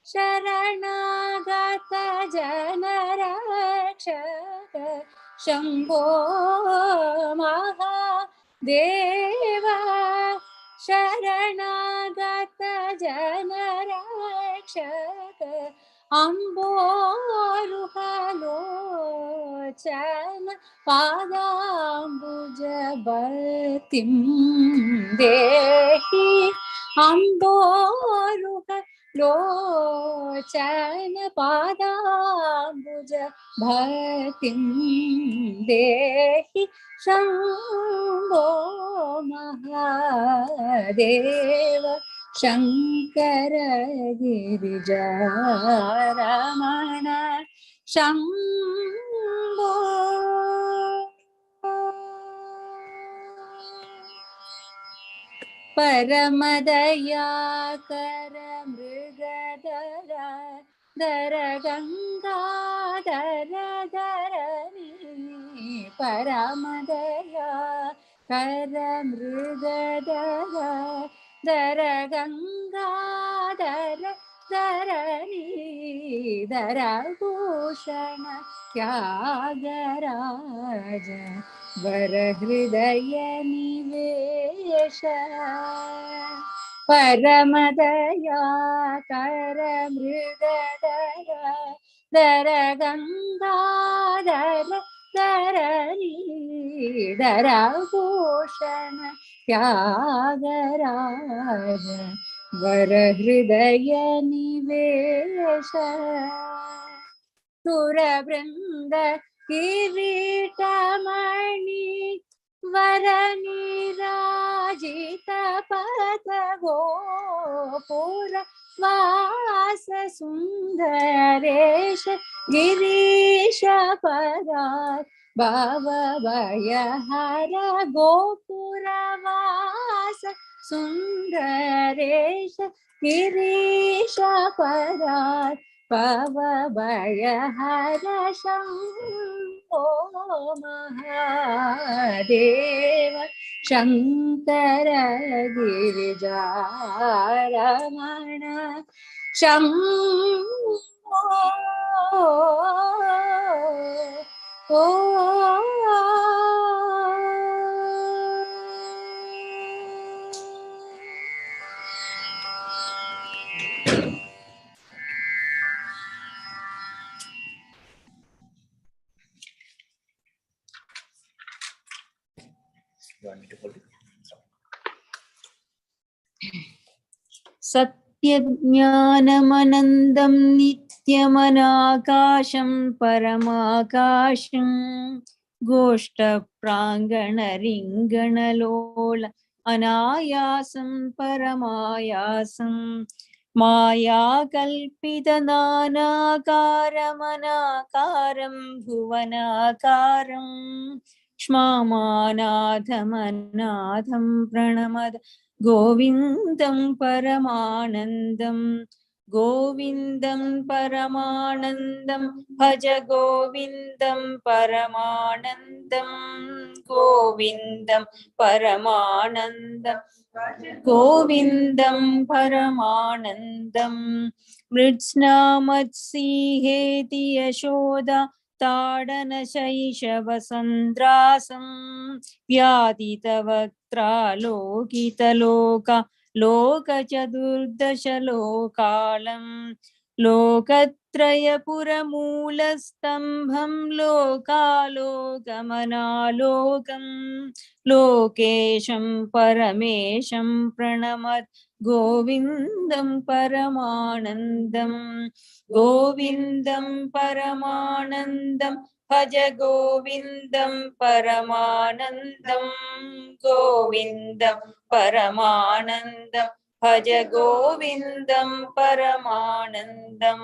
शरणागत जनरक्षक शंभो महादेव शरणागत जनरक्षक अम्बोरुहलोचन पादाम्बुजभर्तिं देहि अम्बोरुहलोचन पादाम्बुजभर्तिं देहि शंभो महादेव शंकर गिरिजारमण शंभो परमदयाकर मृगधर दर गंगाधर धरणी परमदयाकर मृगधर दर गंगाधर धरणी धरभूषण त्यागराज वरहृदय निवेश परमदयाकर मृगधर दर गंगाधर धरणी धरभूषण त्यागराज वरहृदय निवेश सुरवृंद किरीटमणि वरनिराजित पद गोपुर वास सुंदरेश गिरीश पदार भवभयहर गोपुर वास सुंदरेश गिरीश पदार भवभयहर Shambho Mahadev Shankar गिरिजारमण Shambho You want me to hold it? सत्यज्ञानमनन्दं नित्यमनाकाशं परमाकाशं गोष्ठप्राङ्गणरिङ्गणलोल अनायासं परमायासं मायाकल्पितनानाकारमनाकारं भुवनाकारं क्ष्मामानाथमनाथं प्रणमद गोविन्दं परमानन्दं गोविन्दं परमानन्दं भज गोविन्दं परमानन्दं गोविन्दं परमानन्दं गोविन्दं परमानन्दं मृत्स्नामत्सिहेति यशोदा ताडनशैशवसन्द्रासं व्याधितवक्त्रालोकितलोका लोकचतुर्दशलोकालं लोकत्रयपुरमूलस्तम्भं लोकालोकमनालोकं लोकेशं परमेशं प्रणमत् गोविन्दं परमानन्दं गोविन्दं परमानन्दं भज गोविन्दं परमानन्दं गोविन्दं परमानन्दं भज गोविन्दं परमानन्दं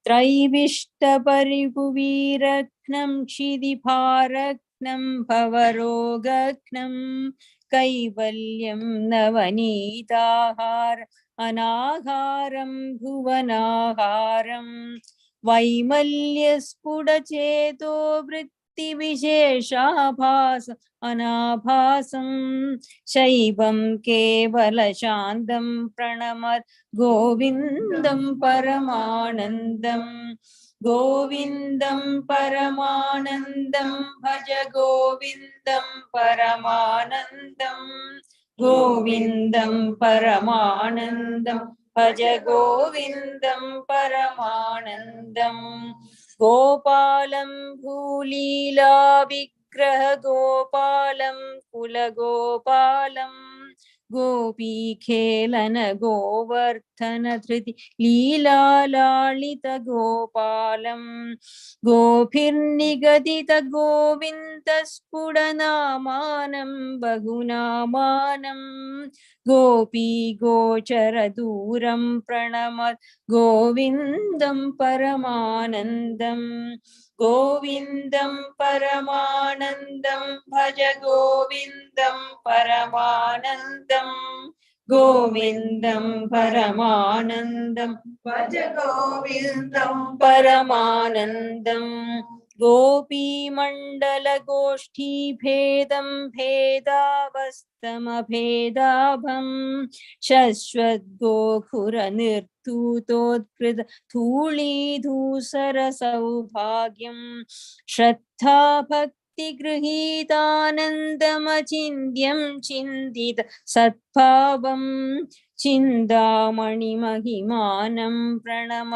त्रैविष्टपरिभुवीरघ्नं क्षिदिभारघ्नं भवरोगघ्नं कैवल्यं नवनीताहार अनाहारं भुवनाहारं वैमल्यस्फुटचेतो वृत्तिविशेषाभास अनाभासं शैवं केवलशान्तं प्रणमत् गोविन्दं परमानन्दं गोविन्दं परमानन्दं भज गोविन्दं परमानन्दं गोविन्दं परमानन्दं भज गोविन्दं परमानन्दं गोपालं भूलीला विग्रह गोपालं कुलगोपालं गोपीखेलन गोवर्धन धृति लीलालालित गोपालं गोभिर्निगदित गोविन्द स्फुटनामानं बहुनामानं गोपी गोचर दूरं प्रणमत् गोविन्दं परमानन्दं गोविन्दं परमानन्दं भज गोविन्दं परमानन्दं गोविन्दं परमानन्दं भज गोविन्दं परमानन्दं गोपीमण्डलगोष्ठी भेदं भेदावस्तमभेदाभं शश्वद्गोखुरनिर्धूतोत्कृत धूलीधूसर सौभाग्यं श्रद्धा भक्तिगृहीतानन्दमचिन्त्यं चिन्तित सद्भावं चिन्तामणिमहिमानं प्रणम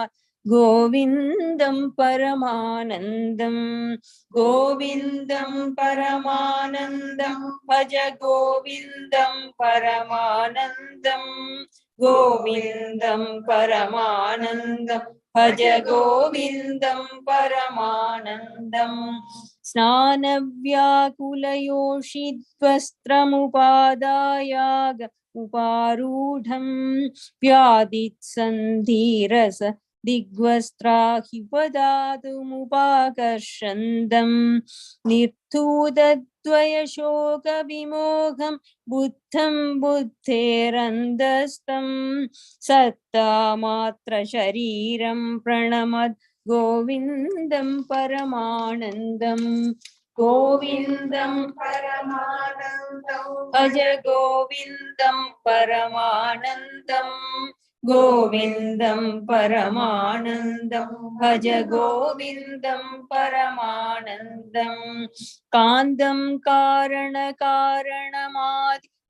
गोविन्दं परमानन्दं गोविन्दं परमानन्दं भज गोविन्दं परमानन्दं गोविन्दं परमानन्दं भज गोविन्दं परमानन्दं स्नानव्याकुलयोषिद्वस्त्रमुपादायाग उपारूढं व्याधित्सन्धिरस दिग्वस्त्राहिपदातुमुपाकर्षन्दं निर्धूतद्वयशोकविमोहं बुद्धं बुद्धेरन्दस्तं सत्तामात्रशरीरं प्रणमत् गोविन्दं परमानन्दं गोविन्दं परमानन्दं भज गोविन्दं परमानन्दं गोविन्दं परमानन्दं भज गोविन्दं परमानन्दं कान्दं कारणकारणमादि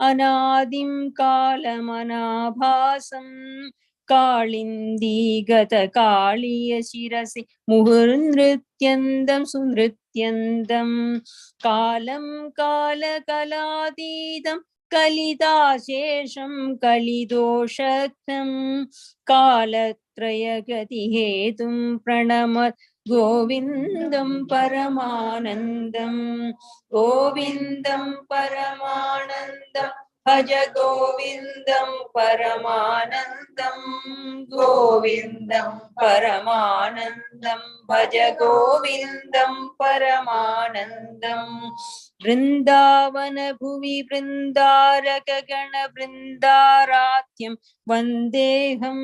अनादिं कालमनाभासं कालिन्दीगतकाळीय शिरसि मुहुर्नृत्यन्दं सुनृत्यन्दं कालं कालकलातीतं कलिताशेषं कलिदोषघ्नं कालत्रयगतिहेतुं प्रणमत् गोविन्दं परमानन्दं गोविन्दं परमानन्दं भज गोविन्दं परमानन्दं गोविन्दं परमानन्दं भज गोविन्दं परमानन्दं वृन्दावन भुवि वृन्दारक गण वृन्दाराध्यं वन्देऽहं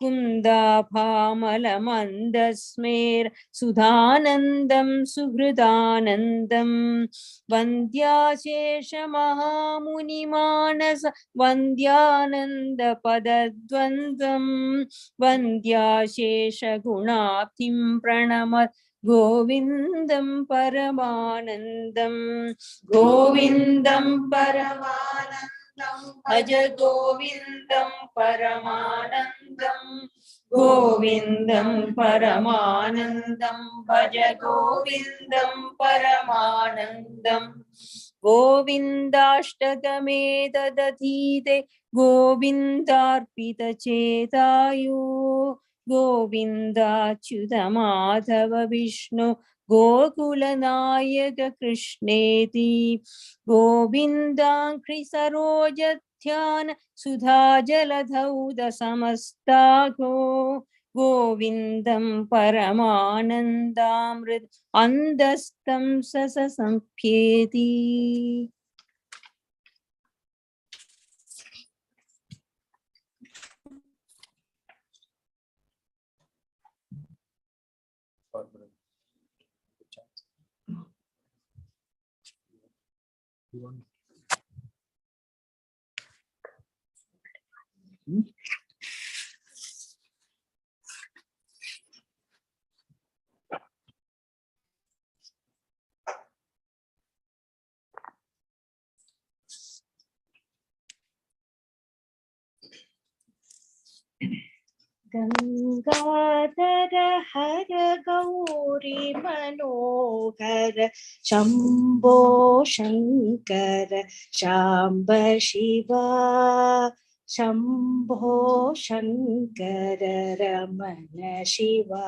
कुन्दाभामलमन्दस्मेर सुधानन्दं सुहृदानन्दं वन्द्याशेषमहामुनिमानस वन्द्यानन्दपदद्वन्द्वं वन्द्याशेषगुणाब्धिं प्रणमत् गोविन्दं परमानन्दं गोविन्दं परमानन्दं भज गोविन्दं परमानन्दं गोविन्दं परमानन्दं भज गोविन्दं परमानन्दं गोविन्दाष्टकमे ददधीते गोविन्दार्पितचेतायो गोविन्दाच्युतमाधव विष्णु गोकुलनायक कृष्णेति गोविन्दाङ्घ्रि सरोजध्यान सुधा जलधौद समस्ताघो गोविन्दं परमानन्दामृत अन्दस्तं ससंख्येति गंगाधर हर गौरी मनोहर शंभो शंकर शांब शिवा शंभो शंकर रमण शिवा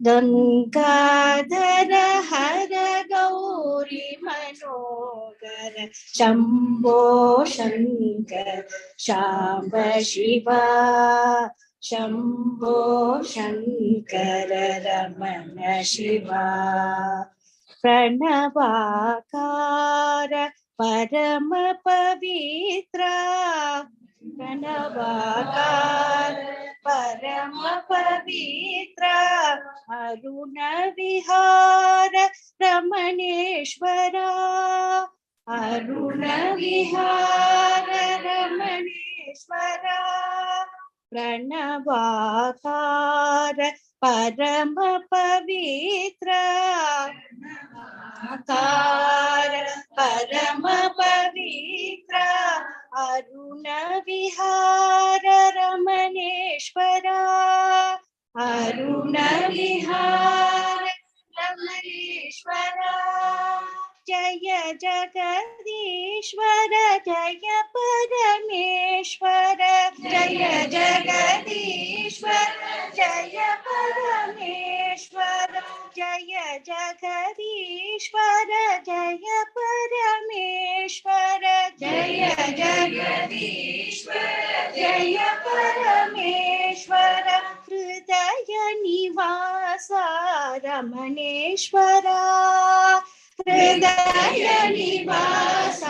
गंगाधर हर गौरी मनोहर शंभो शंकर शांब शिवा शंभो शंकर रमण शिवा प्रणवाकार परम पवित्र प्रणवाकार परम पवित्र अरुण विहार रमणेश्वरा अरुण विहार रमणेश्वरा प्रणवाकार परम पवित्र आकार परम पवित्र अरुण विहार रमणेश्वरा अरुण विहार रमणेश्वरा जय जगदीश्वर जय परमेश्वर जय जगदीश्वर जय परमेश्वर जय जगदीश्वर जय परमेश्वर जय जगदीश्वर जय परमेश्वर हृदय निवास रमणेश्वरा हृदय निवास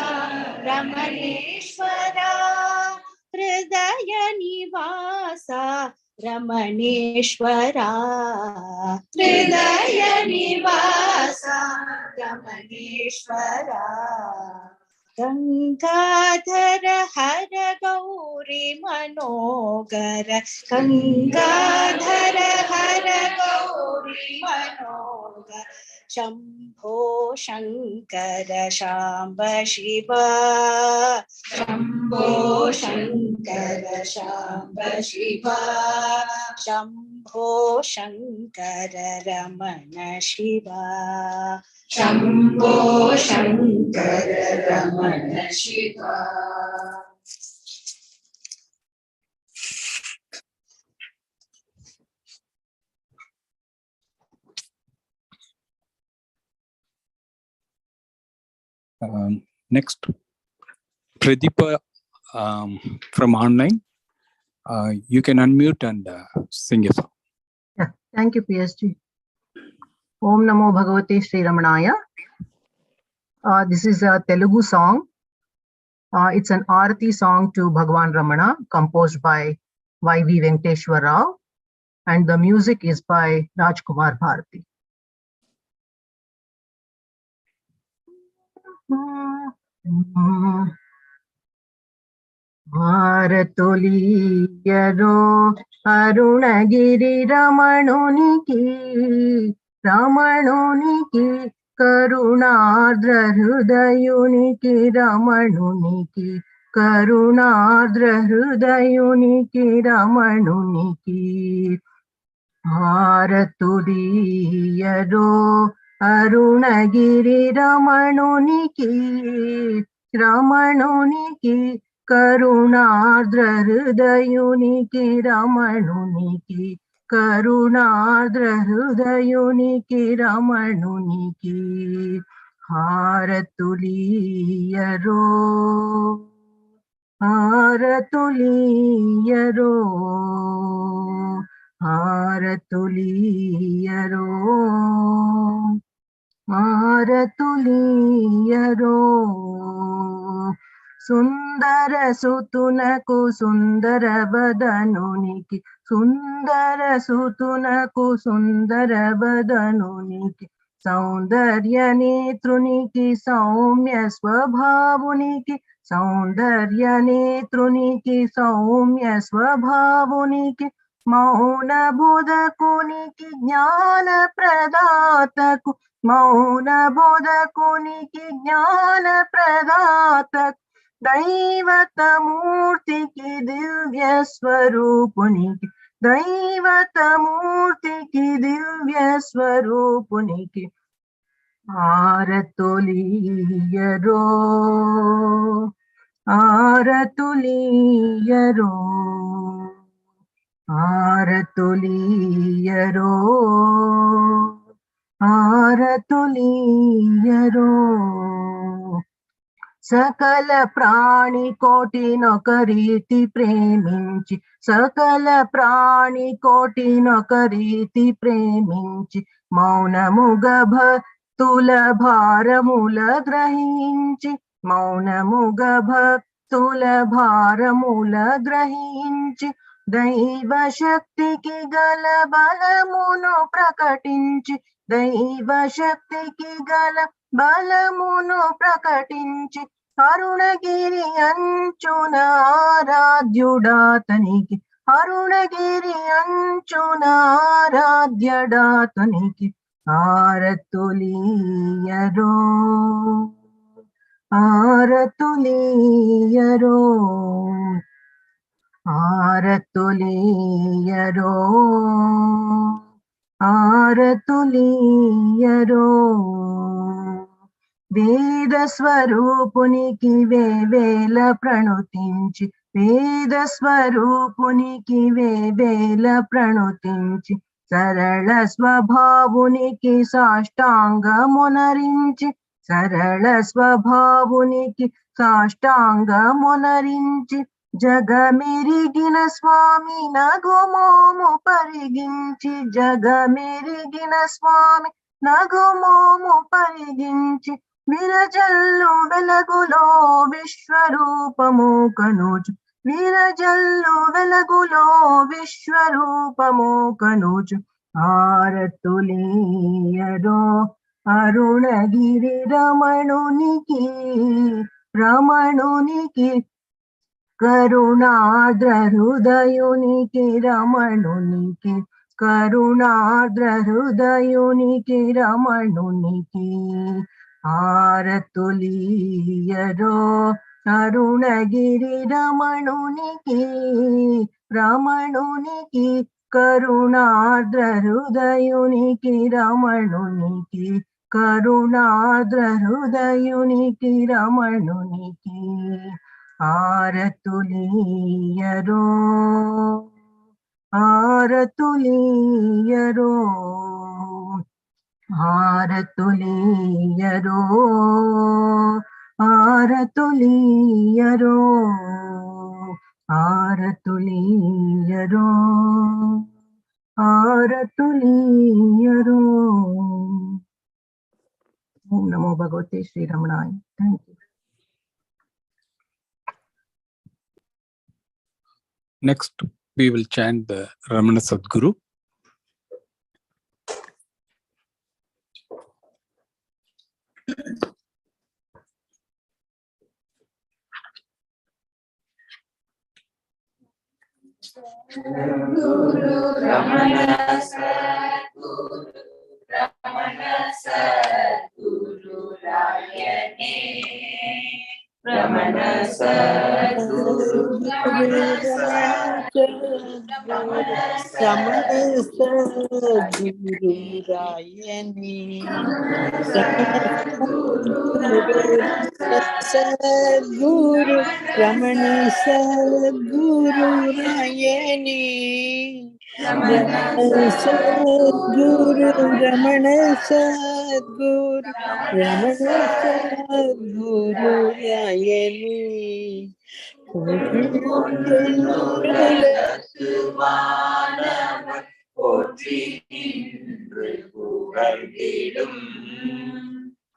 रमणेश्वरा हृदय निवास रमणेश्वरा हृदय निवास रमणेश्वरा गंगाधर हर गौरी मनोगर गंगाधर हर गौरी मनोगर शंभो शंकर शांब शिव शंभो शंकर शांब शिव शंभो शंकर रमण शिव शंभो शंकर रमण Shiv. Next, Pradeepa from online. You can unmute and sing a song. Yeah, thank you, PSG. Om Namo Bhagavate Sri Ramanaya. This is a Telugu song. It's an Arati song to Bhagavan Ramana, composed by Y.V. Venkateshwar Rao, and the music is by Rajkumar Bharati. Bharatoliyaro Arunagiri Ramanuniki Ramanuniki Karunadra Hrudayuniki Ramanuniki Karunadra Hrudayuniki Ramanuniki Bharatoliyaro Arunagiri Ramanuniki Ramanuniki Karunadra Hrudayuniki Ramanuniki Karunadra Hrudayuniki Ramanuniki Bharatoliyaro Bharatoliyaro Bharatoliyaro Bharatoliyaro Sundara Sutunaku Sundara Vadanuniki Sundara Sutunaku Sundara Vadanuniki Saundarya Netruniki Saumya Swabhavuniki Saundarya Netruniki Saumya Swabhavuniki Mauna Bodhakuniki Jnana Pradataku Mauna Bodhakuniki Jnana Pradataku Daivatamurtiki Divya Swarupuniki Daivatamurtiki Divya Swarupuniki Bharatoliyaro Bharatoliyaro Bharatoliyaro Bharatoliyaro సకల ప్రాణి కోటి నొకరీతి ప్రేమించి సకల ప్రాణి కోటి నొకరీతి ప్రేమించి మౌనముగ భక్తుల భారముల గ్రహించి మౌనముగ భక్తుల భారముల గ్రహించి దైవ శక్తికి గల బలమును ప్రకటించి దైవ శక్తికి గల బలమును ప్రకటించి అరుణగిరి అంచున ఆరాధ్యుడాతనికి అరుణగిరి అంచున ఆరాధ్యుడాతనికి ఆరతులీయరో ఆరతులీయరో ఆరతులీయరో ఆరతులీయరో వేద స్వరూపునికి వేవేల ప్రణుతించి వేద స్వరూపునికి వేవేల ప్రణుతించి సరళ స్వభావునికి సాష్టాంగమునరించి సరళ స్వభావునికి సాష్టాంగమునరించి జగమెరిగిన స్వామి నగుమోము పరిగించి జగమెరిగిన స్వామి నగుమోము పరిగించి విరజల్లు వెలగులో విశ్వరూపము కనుచు విరజల్లు వెలగులో విశ్వరూపము కనుచు ఆరతులీయరో అరుణగిరి రమణునికి రమణునికి కరుణాద్ర హృదయునికి రమణునికి కరుణాద్ర హృదయునికి రమణునికి ఆరతులీయరో అరుణగిరి రమణునికి రమణునికి కరుణాద్ర హృదయునికి రమణునికి కరుణాద్ర హృదయునికి రమణునికి ఆరతులీయరో ఆరతులీయరో ఆరతులీయరో ఆరతులీయరో ఆరతులీయరో ఆరతులీయరో. ఓం నమో భగవతే శ్రీరమణాయ. Thank you. Next, we will chant the Ramana Sadguru. Guru Ramana Sadguru Ramana Sadguru Rayane Ramana Sadguru Ramana Sadguru Ramana Sadguru Rayani Sadguru Ramana Sadguru Rayani Ramana Sadguru Ramana Sadguru Ramana Sadguru Rayani வானவர் போற்றி நின்று புகழ்ந்திடும்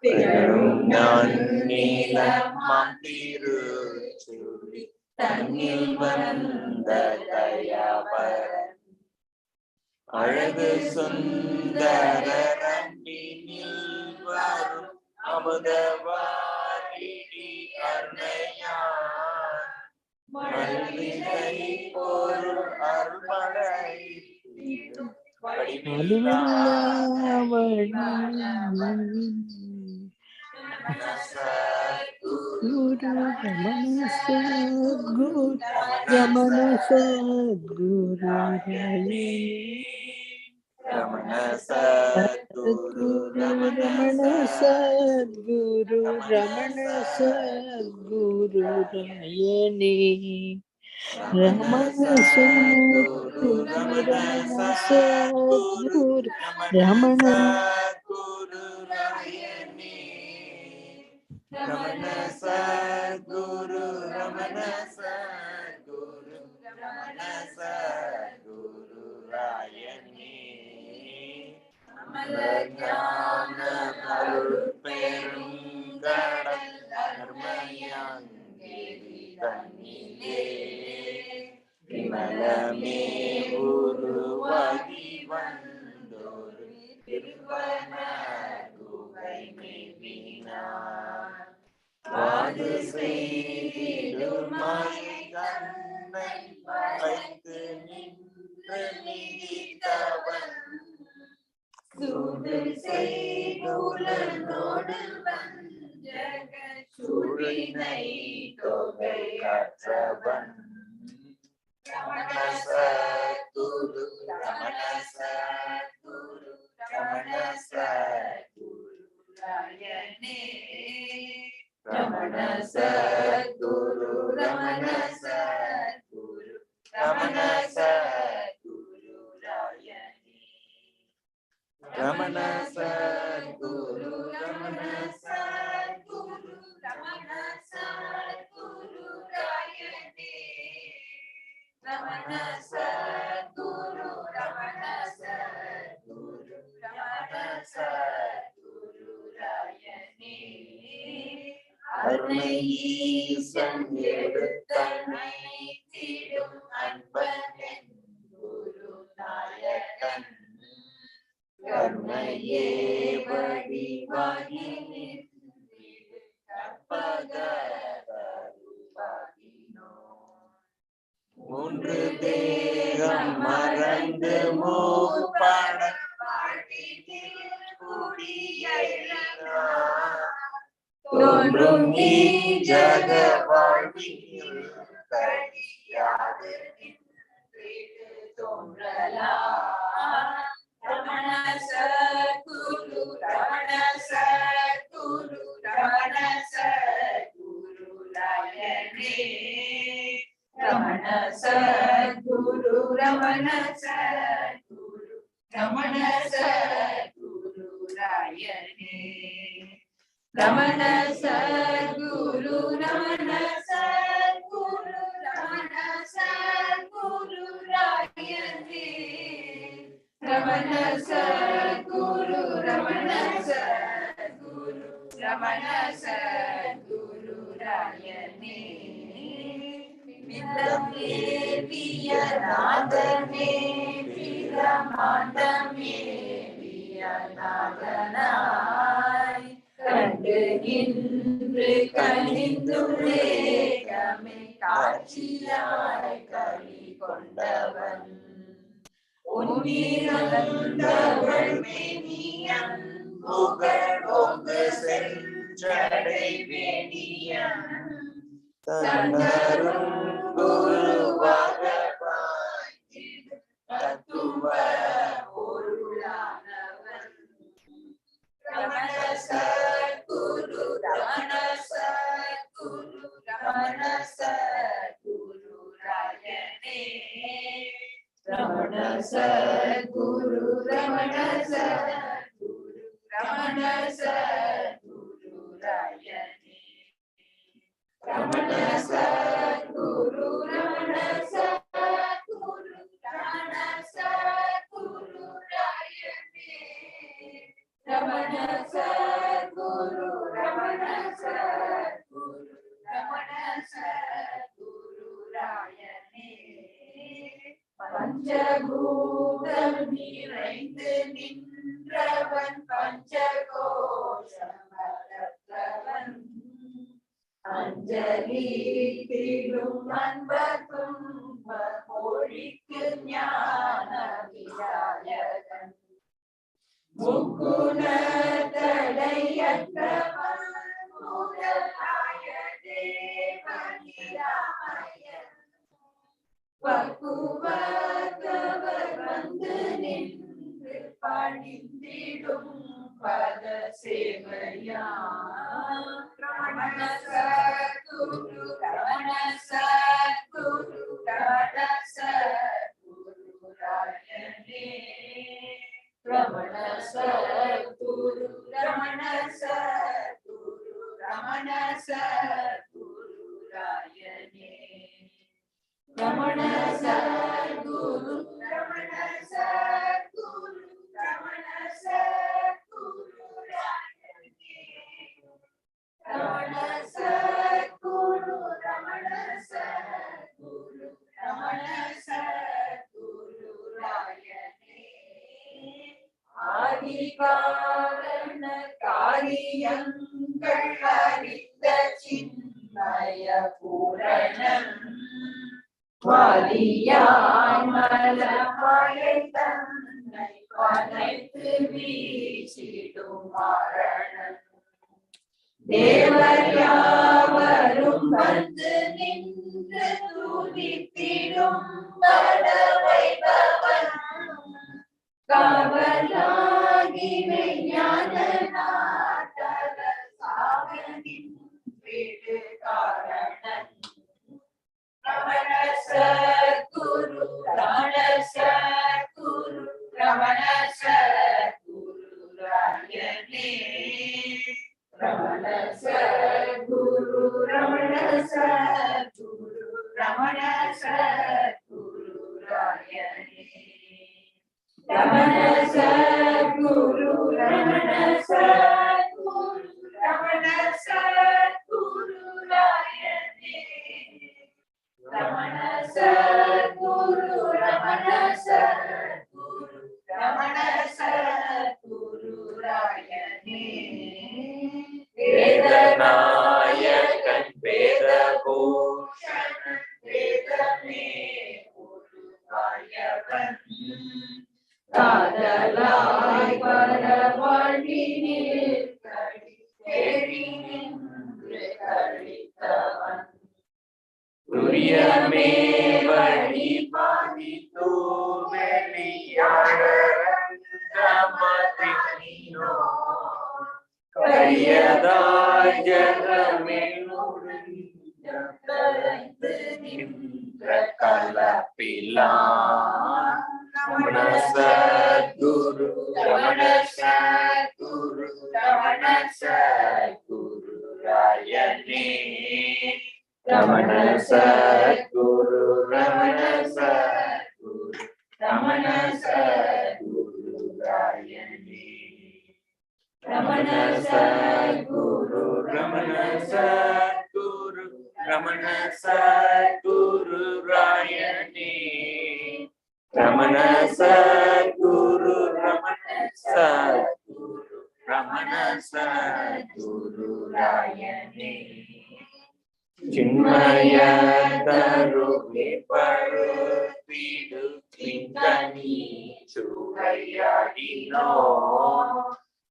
பெரும் நன்னிலமாம் திருச்சுழி தன்னில் வந்த தயாபரன் அழகு சுந்தரம்பினில் வரும் அமுதவாரிடி அருணையான் மல்லிகை பொருள் அருள்படை Guru Ramana Sadguru Ramana Sadguru Rayani Ramana Sadguru Ramana Sadguru Ramana Sadguru Rayani Ramana Sadguru Ramana Sadguru Ramana Ramana Sadguru Ramana Sadguru Ramana Sadguru Rayani Amarjana Aruperum Gadal Dharmayangiri Tannile Vimalame Uruvagi Vandoru Irvana Gugai Mevinar வாது செய்திடுமாய் கண்ணை வைத்து நின்று மிதித்தவன் சூடு செய்குலனோடு வஞ்சக சூழினை தொகை காற்றவன் Ramana Sadhguru Ramana Sadhguru Ramana Sadhguru ராயனே Ramana Sadguru Ramana Sadguru Ramana Sadguru Rayani Ramana Sadguru Ramana Sadguru Ramana Sadguru Rayani Ramana Sadguru Ramana Sadguru Ramana Sadguru Rayani அருணை ஈசன் எடுத்தனை தீடும் அன்பன் குரு நாயகன் கருணையே வடிவாகி நின்று கற்பக வந்து மூப்பாட தோன்றும் நீ ஜக வாழ்வில் கடியாது தோன்றலாம். ரமண சத்குரு ரமண சத்குரு ரமண சத்குரு ராயனே. ரமண சத்குரு ரமண சத்குரு ரமண சத்குரு ராயனே. ரமண சத்குரு ரமண சத்குரு ரமண சத்குரு ராயனே. ரமண சத்குரு ரமண சத்குரு ரமண சத்குரு ராயனே. விதமே வியநாதமே பிரமாண்டமே வியநாதனாய் கண்டு நின்று கனிந்துள்ளே கமே காட்சியாய் களி கொண்டவன் உன்னிரந்தவள் மேனியன் புகழ் ஓங்கு சென்றடை வேணியன் தன்னருள் குருவாக பாய்ந்திடு தத்துவ பொருளானவன். ரமண சத்குரு ரமண சத்குரு ரமண சத்குரு ராயனே. ரமண சத்குரு ரமண சத்குரு ரமண சத்குரு ராயனே. ரமண சத்குரு ரமண சத்குரு ரமண சத்குரு ராயனே. ரமண சத்குரு ரமண சத்குரு ரமண சத்குரு ராயனே. பஞ்சபூதம் நிறைந்து நின்றவன் பஞ்சகோஷம் வளர்த்தவன் அஞ்சலி திடும் அன்பர் துன்ப மொழிக்கு ஞான விநாயகன் முக்குண தடையற்றவன் முதலாய தேவனிராமயன் பக்குவத்தவர் வந்து நின்று பணிந்திடும் பத சேவையான். ரமண சத்குரு ரமண சத்குரு ரமண சத்குரு ராயனே. ரமண சத்குரு ரமண சத்குரு ரமண சத்குரு ராயனே. ரமண சத்குரு ரமண சத்குரு ரமண சத்குரு ராயனே. ரமண சத்குரு ரமண சத்குரு ரமண சத்குரு ராயனே. ஆதி காரண காரியங்கள் அறிந்த சின்மய பூரணன் வாலியாய் மலமாயை தன்னை பனைத்து வீசிடும் மாரணன் தேவர் யாவரும் வந்து நின்று துதித்திடும் படவைபவன் காவலாகி மெய்ஞான நாட்டர சாவனின் வீடு காரணன். ரமண சத்குரு ரமண சத்குரு ரமண சத்குரு ராயனே. ரமண சத்குரு ரமண சத்குரு ரமண சத்குரு ராயனே. ரமண சத்குரு ரமண சத்குரு ரமண சத்குரு ராயனே. ரமண சத்குரு ரமண சத்குரு ரமண சத்குரு ராயனே. வேதநாயகன் வேத பூஷணன் வேதமே ஒரு காயவன் கழித்தவன் துரியமே வழி பாதித்தோ வெளியாழந்தமதினோ கரியதாய் ஜகமெனோடு நின்ற கலப்பிலான் ரமண சத்குரு ரமண சத்குரு ரமண சத்குரு ராயனே ரமண சத்குரு ரமண சத்குரு ரமண சத்குரு ராயனே ரமண சத்குரு ரமண சத்குரு ரமண சத்குரு ராயனே ரமண சத்குரு ரமண சத்குரு ரமண சத்குரு ராயனே சின்மய தருவே பருத்திடு கிங்கனி சுவையாடினோ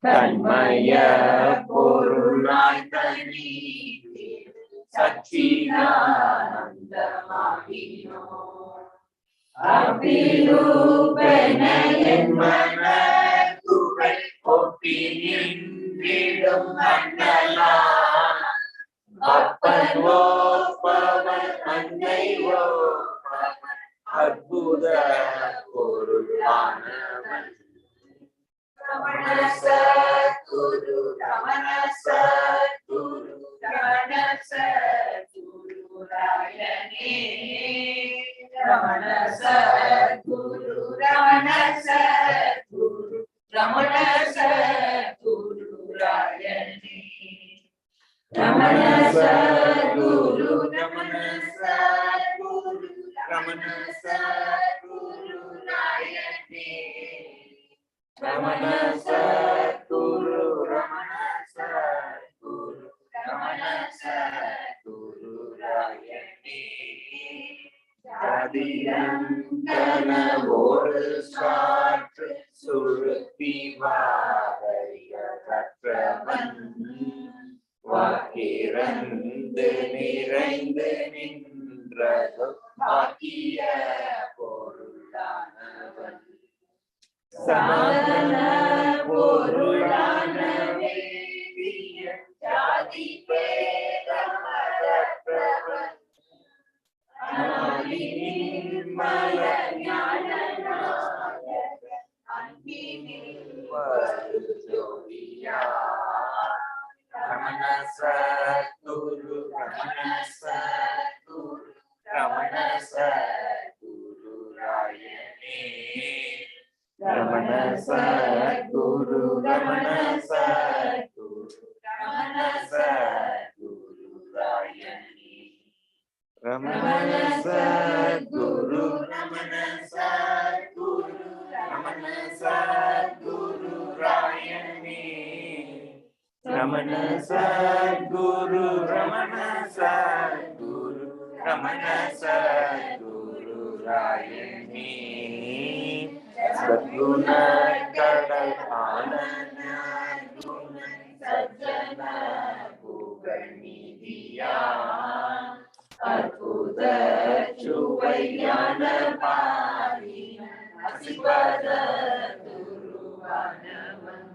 தன்மய பொருளாய் தனி சச்சிதானந்தமாகினோ அபிரூபன என் மன குறை ஒட்டி நின்றிடும் மன்னலான் அப்பன் ஓப்பவன் அன்னை ஓப்பவன் அற்புத பொருளானவன் ரமண சத்குரு ரமண சத்குரு ரமண சத்குரு ராயனே ரமண சத்குரு ரமண சத்குரு ரமண சத்குரு ராயனே ரமண சத்குரு ரமண சத்குரு ரமண சத்குரு ராயனே ரமண சத்குரு ரமண சத்குரு ரமண சத்குரு ராயனே ஜாதிரங்கனவோடு சாற்று சுருத்தி வாரிய கற்றவன் வாக்கிறந்து நிறைந்து நின்றது ஆகிய பொருளானவன் சனாதன பொருளான வேதிய ஜாதி பேதமற்றவன் அனாதி நிர்மல ஞானநாயக அன்பினில் வரு ஜோதியா ரமண சத்குரு ரமண சத்குரு ரமண சத்குரு ராயனே ரமண சத்குரு ரமண சத்குரு ரமண சத்குரு ராயனே ரமண சத்குரு ரமண சத்குரு ரமண சத்குரு ராயனே ரமண சத்குரு ரமண சத்குரு ரமண சத்குரு ராயனே சத்குண கடல் ஆனந்த குண சஜ்ஜன புகழ்நிதியா அற்புத சுவையான பாரின அசிபத துருவானவன்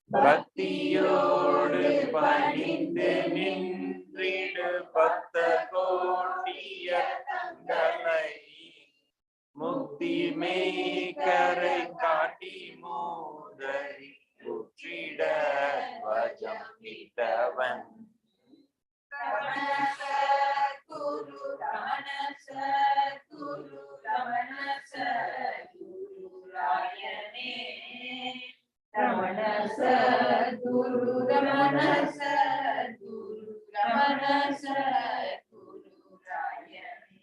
பக்தியோடு பணிந்து நின்றிடு பக்த கோட்டிய தங்களை முக்தி மேய்கரை காட்டி மோதரி உற்றிட வஜம் இட்டவன் ரமண சத்குரு ரமண சத்குரு ரமண சத்குரு ராயனே ரமண சத்குரு ரமண சத்குரு ரமண சத்குரு ராயனே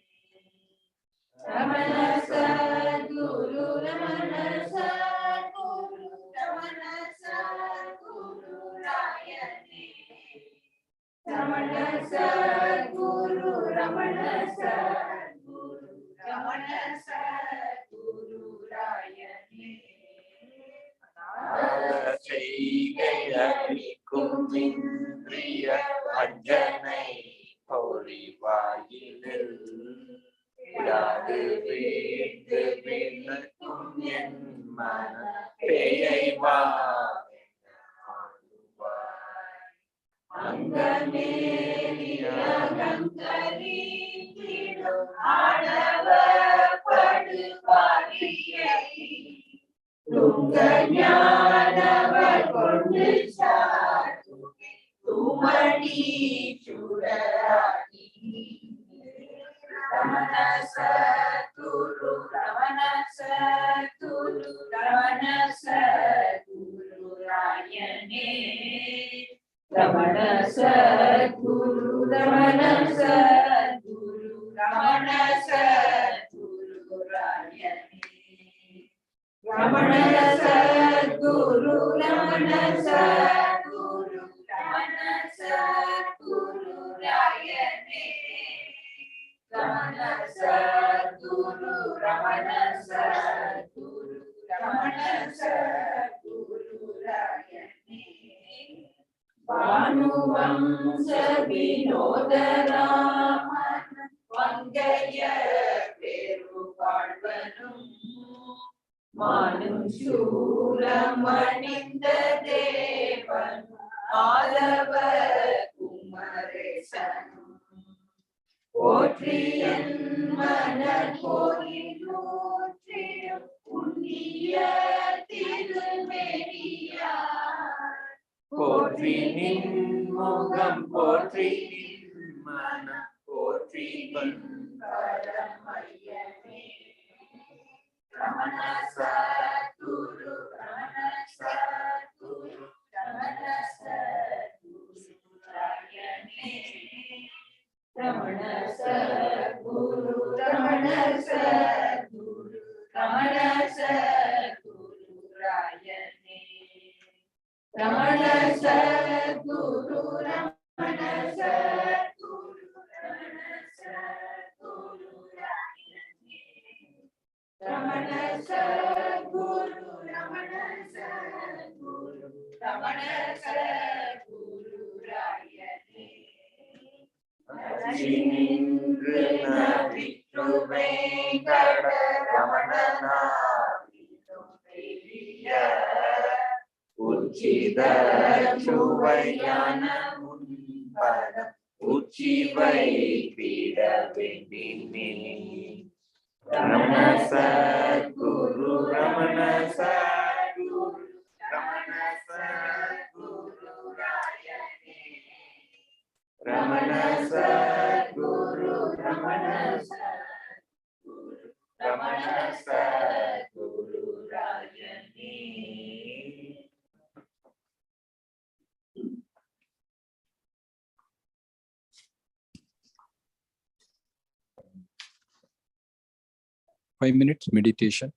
ரமண சத்குரு ரமண சத்குரு ரமண சத்குரு ராயனே ரமண சத்குரு ரமண சத்குரு ரமண சத்குரு ராயனே செய்கை அளிக்கும் இந்திரிய அஜ மேலி அலங்கரித்திடும் ஆணவ படுபாவியை துங்க ஞானவர் கொண்டு சாத்துமே தூமணி சுடராணி ரமண சத்குரு ரமண சத்குரு ரமண சத்குரு ராயனே ரமண சத்குரு ரமண சத்குரு ரமண சத்குரு ராயனே ரமண சத்குரு ரமண சத்குரு ரமண சத்குரு ராயனே ரமண சத்குரு ரமண சத்குரு ரமண சத்குரு ராயனே பானுவம்ச வினோத ராமன் வங்கைய பெருவாழ்வனும் மானும் சூரமணிந்த தேவன் மாதவ குமரேசனும் போற்றியன் மலர் கோயிலூற்றிடும் புண்ணிய திருமேனியார் போற்றி நின் முகம் போற்றி நின் மனம் போற்றி பரமையனே ரமண சத்குரு ரமண சத்குரு ரமண சத்குரு ராயனே ரமண சத்குரு ரமண சத்குரு ரமண சத்குரு ராயனே ரமண சத்குரு ரமண சத்குரு ரமண சத்குரு ராயனே ரமண சத்குரு ரமண சத்குரு ரமண சத்குரு ராயனே நின்று நவிற்று வேங்கட ரமணனாவிடும் பெரிய உச்சித சுவையான முன்பதம் உச்சிவை பீட வேண்டினே Ramana Sadhguru Ramana Sadhguru Ramana Sadhguru ராயனே Ramana Sadhguru Ramana Sadhguru Ramana Sadhguru ராயனே Five minutes meditation.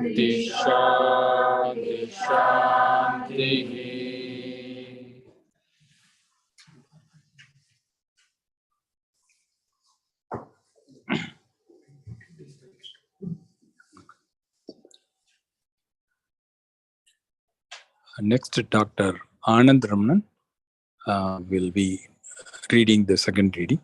Shanti, Shanti, Shanti. Next, Dr. Anand Ramanan will be reading the second reading.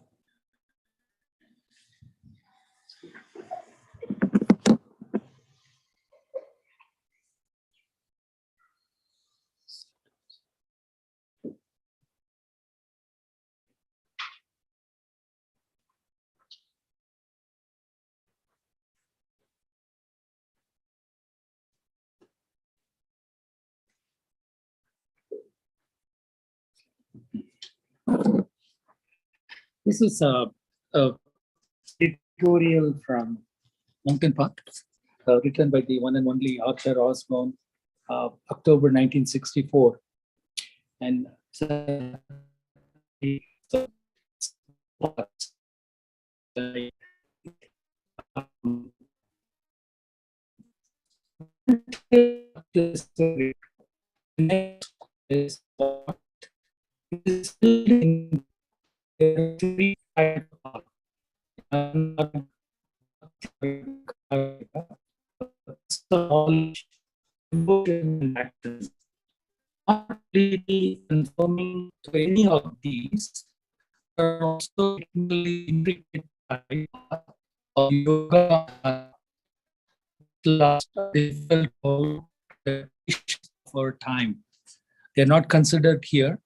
This is a editorial from Mountain Path, written by the one and only Arthur Osborne, October 1964. And not really conforming to any of these, are also technically intricate type of yoga last difficult for time. They're not considered here,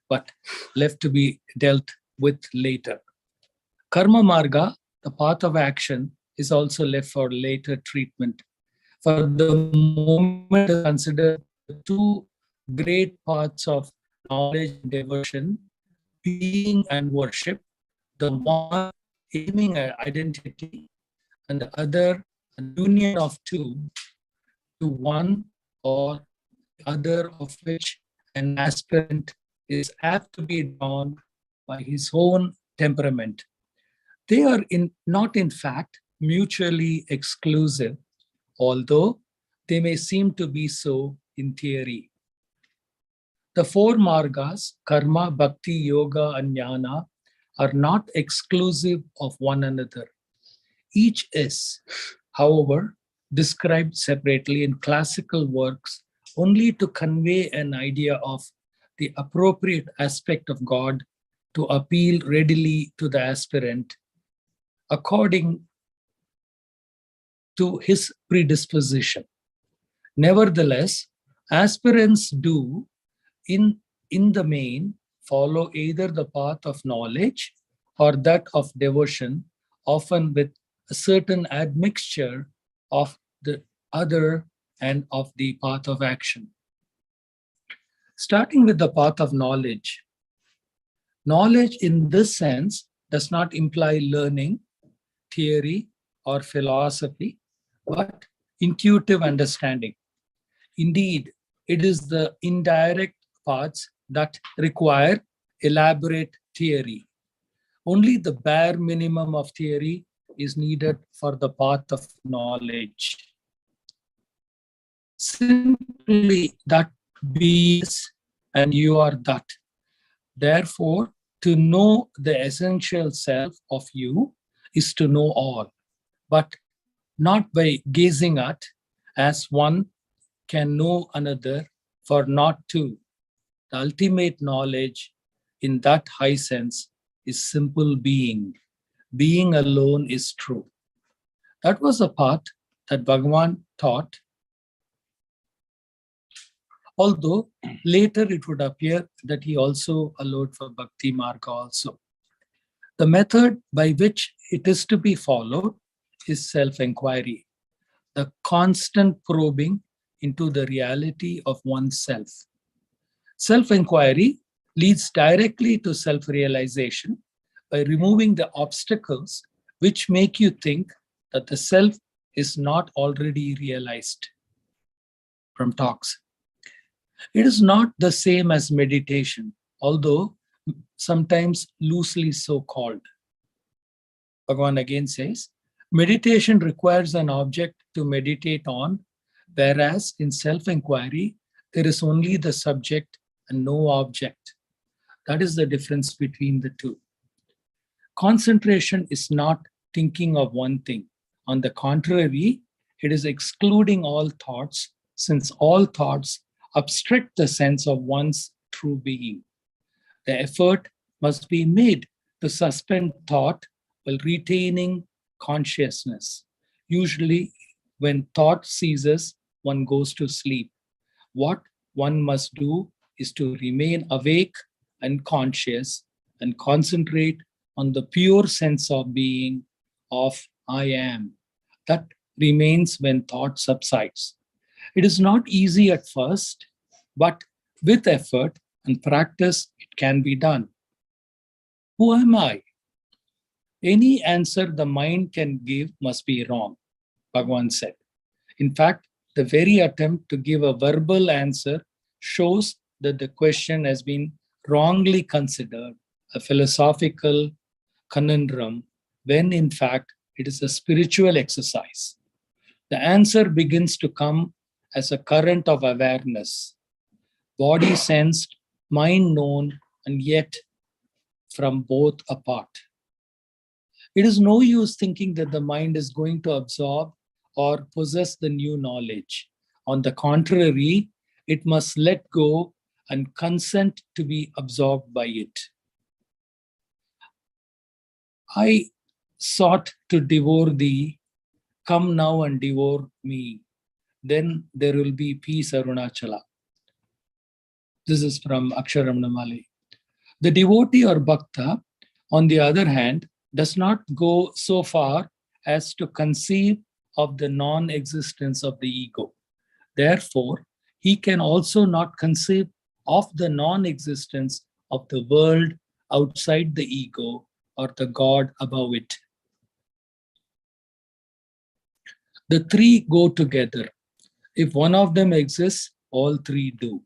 but left to be dealt with later. Karma Marga, the path of action, is also left for later treatment. For the moment, consider the two great paths of knowledge and devotion, being and worship, the one aiming at identity, and the other a union of two to one or the other of which an aspirant is apt to be drawn by his own temperament. They are not in fact mutually exclusive, although they may seem to be so in theory. The four margas, karma, bhakti, yoga, and jnana, are not exclusive of one another. Each is, however, described separately in classical works only to convey an idea of the appropriate aspect of God to appeal readily to the aspirant according to his predisposition. Nevertheless, aspirants do, in the main, follow either the path of knowledge or that of devotion, often with a certain admixture of the other and of the path of action. Starting with the path of knowledge. Knowledge in this sense does not imply learning, theory, or philosophy, but intuitive understanding. Indeed, it is the indirect paths that require elaborate theory. Only the bare minimum of theory is needed for the path of knowledge. Simply that be is and you are that. Therefore, to know the essential self of you is to know all, but not by gazing at as one can know another, for not two. The ultimate knowledge in that high sense is simple being. Being alone is true. That was a path that Bhagavan taught, although later it would appear that he also allowed for Bhakti Marga also. The method by which it is to be followed is self-inquiry, the constant probing into the reality of oneself. Self-inquiry leads directly to self-realization by removing the obstacles which make you think that the self is not already realized. From talks. It is not the same as meditation, although sometimes loosely so called. Bhagavan again says, meditation requires an object to meditate on, whereas in self-inquiry, there is only the subject and no object. That is the difference between the two. Concentration is not thinking of one thing. On the contrary, it is excluding all thoughts, since all thoughts obstruct the sense of one's true being. The effort must be made to suspend thought while retaining consciousness. Usually, when thought ceases, one goes to sleep. What one must do is to remain awake and conscious and concentrate on the pure sense of being of I am. That remains when thought subsides. It is not easy at first, but with effort and practice, it can be done. Who am I? Any answer the mind can give must be wrong, Bhagavan said. In fact, the very attempt to give a verbal answer shows that the question has been wrongly considered a philosophical conundrum, when in fact it is a spiritual exercise. The answer begins to come as a current of awareness, body sensed, mind known, and yet from both apart. It is no use thinking that the mind is going to absorb or possess the new knowledge. On the contrary, it must let go and consent to be absorbed by it. I sought to devour thee, come now and devour me. Then there will be peace, Arunachala. This is from Aksharamana. The devotee or bhakta, on the other hand, does not go so far as to conceive of the non-existence of the ego. Therefore, he can also not conceive of the non-existence of the world outside the ego or the God above it. The three go together. If one of them exists, all three do.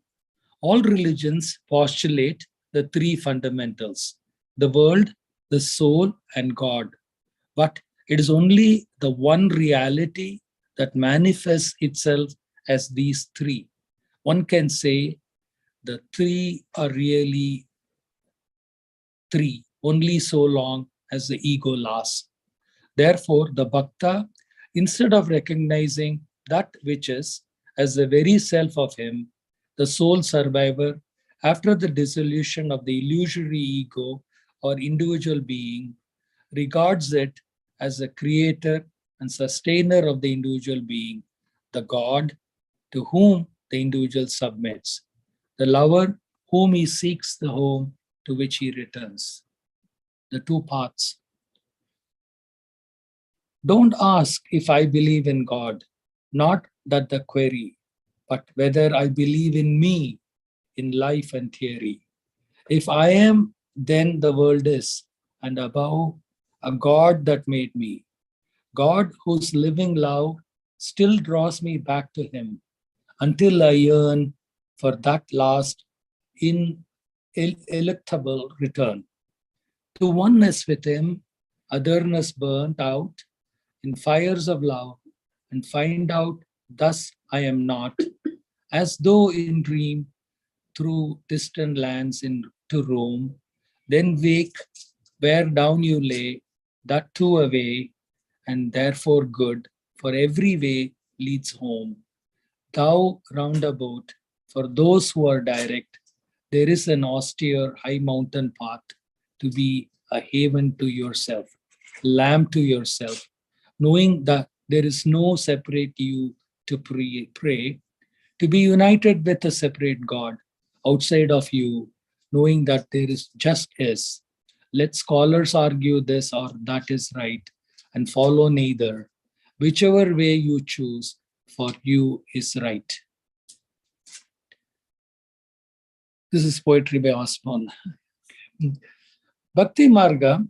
All religions postulate the three fundamentals: the world, the soul, and God. But it is only the one reality that manifests itself as these three. One can say the three are really three, only so long as the ego lasts. Therefore, the bhakta, instead of recognizing that which is as the very self of him, the sole survivor, after the dissolution of the illusory ego or individual being, regards it as the creator and sustainer of the individual being, the God to whom the individual submits, the lover whom he seeks, the home to which he returns. The two paths. Don't ask if I believe in God, not that the query, but whether I believe in me, in life and theory. If I am, then the world is, and above, a God that made me. God whose living love still draws me back to him until I yearn for that last ineluctable return. To oneness with him, otherness burnt out in fires of love, and find out thus I am not, as though in dream through distant lands to roam, then wake where down you lay, that too away, and therefore good, for every way leads home. Thou roundabout, for those who are direct, there is an austere high mountain path to be a haven to yourself, lamp to yourself, knowing that there is no separate you to pray, to be united with a separate God outside of you, knowing that there is just is, Let scholars argue this or that is right, and follow neither. Whichever way you choose, for you is right. This is poetry by Osman. Bhakti Marga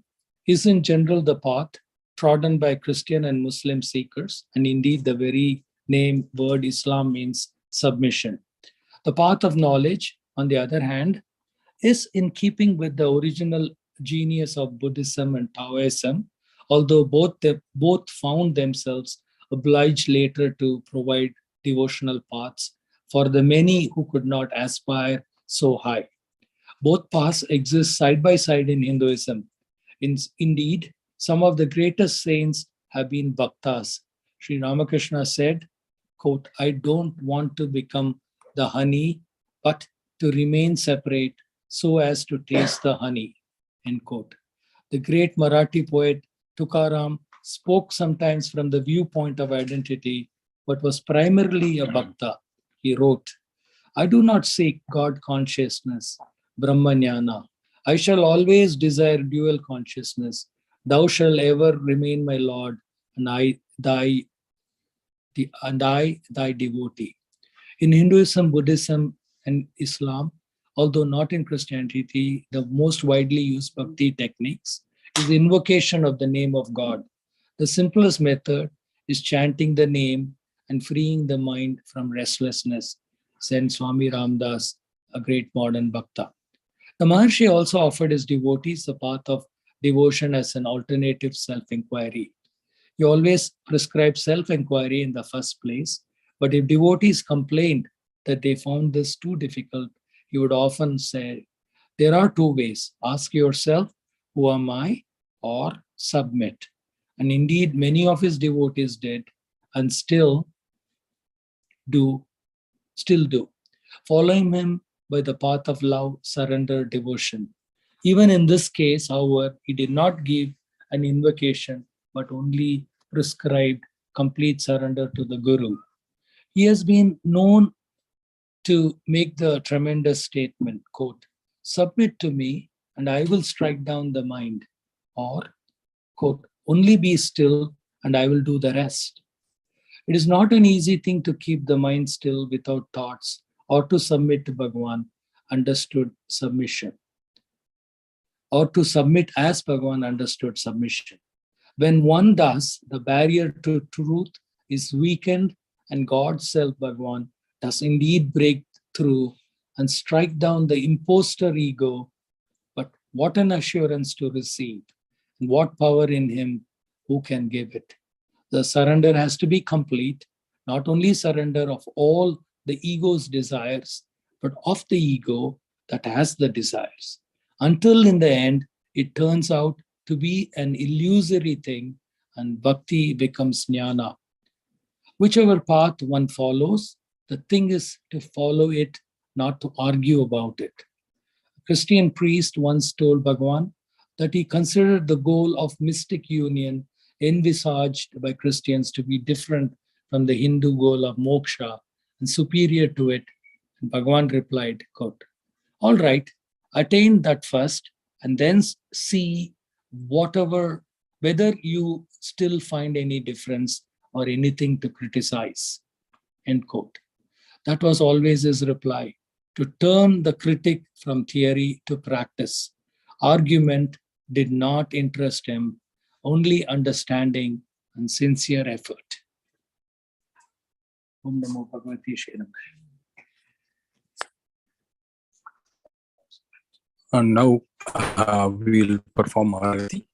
is in general the path trodden by Christian and Muslim seekers, and indeed the very name word Islam means submission. The path of knowledge, on the other hand, is in keeping with the original genius of Buddhism and Taoism, although both found themselves obliged later to provide devotional paths for the many who could not aspire so high. Both paths exist side by side in Hinduism. Indeed, some of the greatest saints have been bhaktas. Sri Ramakrishna said, quote, I don't want to become the honey, but to remain separate so as to taste the honey, end quote. The great Marathi poet Tukaram spoke sometimes from the viewpoint of identity, but was primarily a bhakta. He wrote, I do not seek God consciousness, Brahmanyana. I shall always desire dual consciousness. Thou shalt ever remain my Lord, and I thy devotee. In Hinduism, Buddhism, and Islam, although not in Christianity, the most widely used bhakti techniques is the invocation of the name of God. The simplest method is chanting the name and freeing the mind from restlessness, said Swami Ramdas, a great modern bhakta. The Maharshi also offered his devotees the path of devotion as an alternative self-inquiry. He always prescribed self-inquiry in the first place, but if devotees complained that they found this too difficult, he would often say, there are two ways. Ask yourself, who am I? Or submit. And indeed, many of his devotees did and still do, following him by the path of love, surrender, devotion. Even in this case, however, he did not give an invocation, but only prescribed complete surrender to the Guru. He has been known to make the tremendous statement, quote, submit to me and I will strike down the mind, or, quote, only be still and I will do the rest. It is not an easy thing to keep the mind still without thoughts or to submit to Bhagavan, understood submission, or to submit as Bhagavan understood submission. When one does, the barrier to truth is weakened and God's self, Bhagavan, does indeed break through and strike down the imposter ego. But what an assurance to receive, and what power in him who can give it. The surrender has to be complete, not only surrender of all the ego's desires, but of the ego that has the desires. Until in the end, it turns out to be an illusory thing and bhakti becomes jnana. Whichever path one follows, the thing is to follow it, not to argue about it. A Christian priest once told Bhagavan that he considered the goal of mystic union envisaged by Christians to be different from the Hindu goal of moksha and superior to it. And Bhagavan replied, quote, all right, attain that first and then see whether you still find any difference or anything to criticize, end quote. That was always his reply, to turn the critic from theory to practice. Argument did not interest him, only understanding and sincere effort. Om Namo Bhagavate Shri Ramana. And now we'll perform Arati.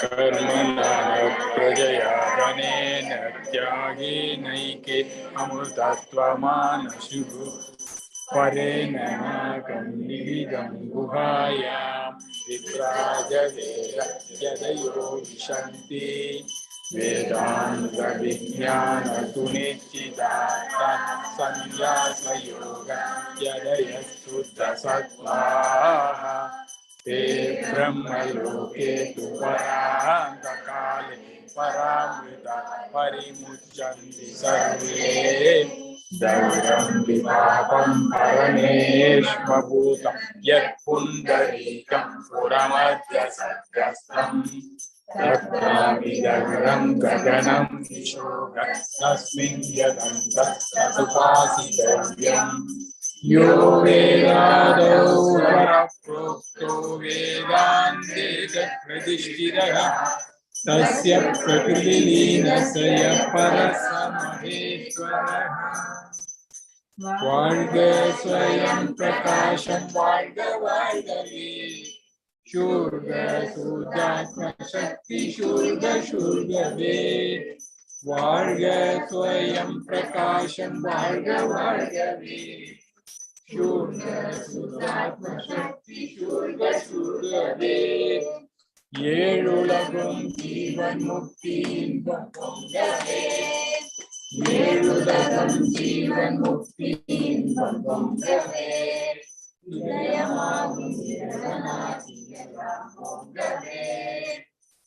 कर्मणा प्रजया धनेन त्यागेनैके अमृतत्वमानशुः परेण निविदं गुहायां विप्राजवेदयो विशन्ति वेदान्तविज्ञानसुनिश्चितार्थं सन्न्यासयोगयदयः ते ब्रह्मलोके तु परान्तकाले परामृता परिमुच्यन्ति सर्वे दग्धं विपापं परमेष्मभूतं यत्पुण्डरीकं पुरमध्यसद्गस्तम् तत्राभिदग्धं गगनं विशोकं तस्मिन् यदन्तस्तदुपासितव्यम् यो वेदादौ परप्रोक्तो वेदान्ते तत्प्रतिष्ठितः तस्य प्रकृतिलीनस्य परसमहेश्वरः வாழ்க ஸ்வயம் பிரகாசம் வாழ்க வாழ்கவே சூர்க சூர்யாத்ம சக்தி சூர்க சூர்கவே வாழ்க ஸ்வயம் பிரகாசம் வாழ்க வாழ்கவே சூர்க சூர்யாத்ம சக்தி சூர்க சூர்கவே ஏழுலகும் ஜீவன் முக்தி இன்பம் பொங்கவே ஏழுலகம் ஜீவன் முக்தி இன்பம் பொங்கவே இதயமாகும் இறைவனாகியெல்லாம் பொங்கவே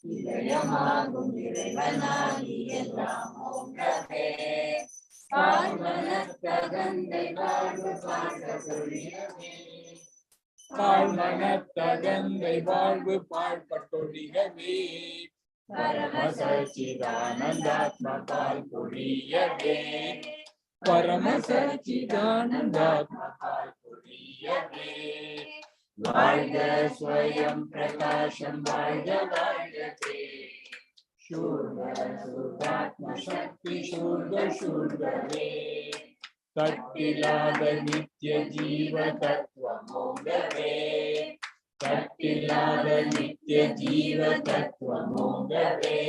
இதயமாகும் இறைவனாகியெல்லாம் பொங்கவே கால்மனத்தகந்தை வாழ்வு பார்க்க பொழியவே கால்மனத்தகந்தை வாழ்வு பார்ப்பொழிகவே பரமசச்சிதானந்தாத்ம பால் பொழியவே பரமசச்சிதானந்தாத்ம பால் பொழியவே வாழ்க ஸ்வயம் பிரகாசம் வாழ்க வாழ்கவே சூர்க சூர்காத்ம சக்தி சூர்க சூர்கவே தட்டில்லாத நித்ய ஜீவ தத்துவமோகவே தட்டில்லாத நித்ய ஜீவ தத்துவமோகவே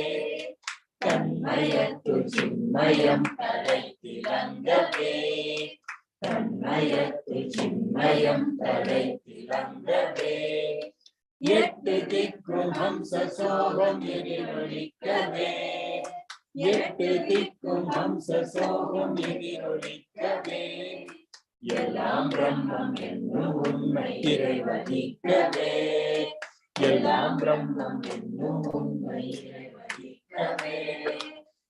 தன்மயத்து சின்மயம் தலை திலங்கவே தன்மயத்து சின்மயம் தலை திலங்கவே எட்டு திக்கும் ஹம்ச சோகம் எதிரொலிக்கவே எட்டு திக்கும் ஹம்ச சோகம் எதிரொலிக்கவே எல்லாம் பிரம்மம் என்னும் உண்மை இறைவனிக்கவே எல்லாம் பிரம்மம் என்னும் உண்மை இறைவனிக்கவே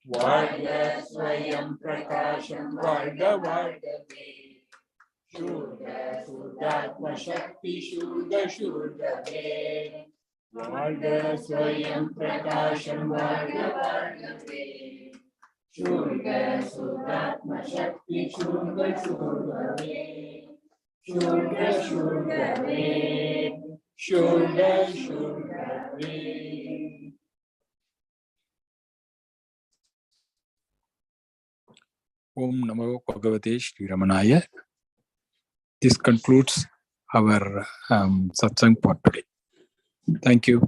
வாழ்க ஸ்வயம் பிரகாசம் வாழ்க வாழ்கவே சூர்க சூர்காத்ம சக்தி சூர்க சூர்கவே வாழ்க ஸ்வயம் பிரகாசம் வாழ்க வாழ்கவே சூர்க சூர்காத்ம சக்தி சூர்க சூர்கவே சூர்க சூர்கவே சூர்க சூர்கவே. Om Namo Bhagavate Sri Ramanaya. This concludes our satsang for today. Thank you.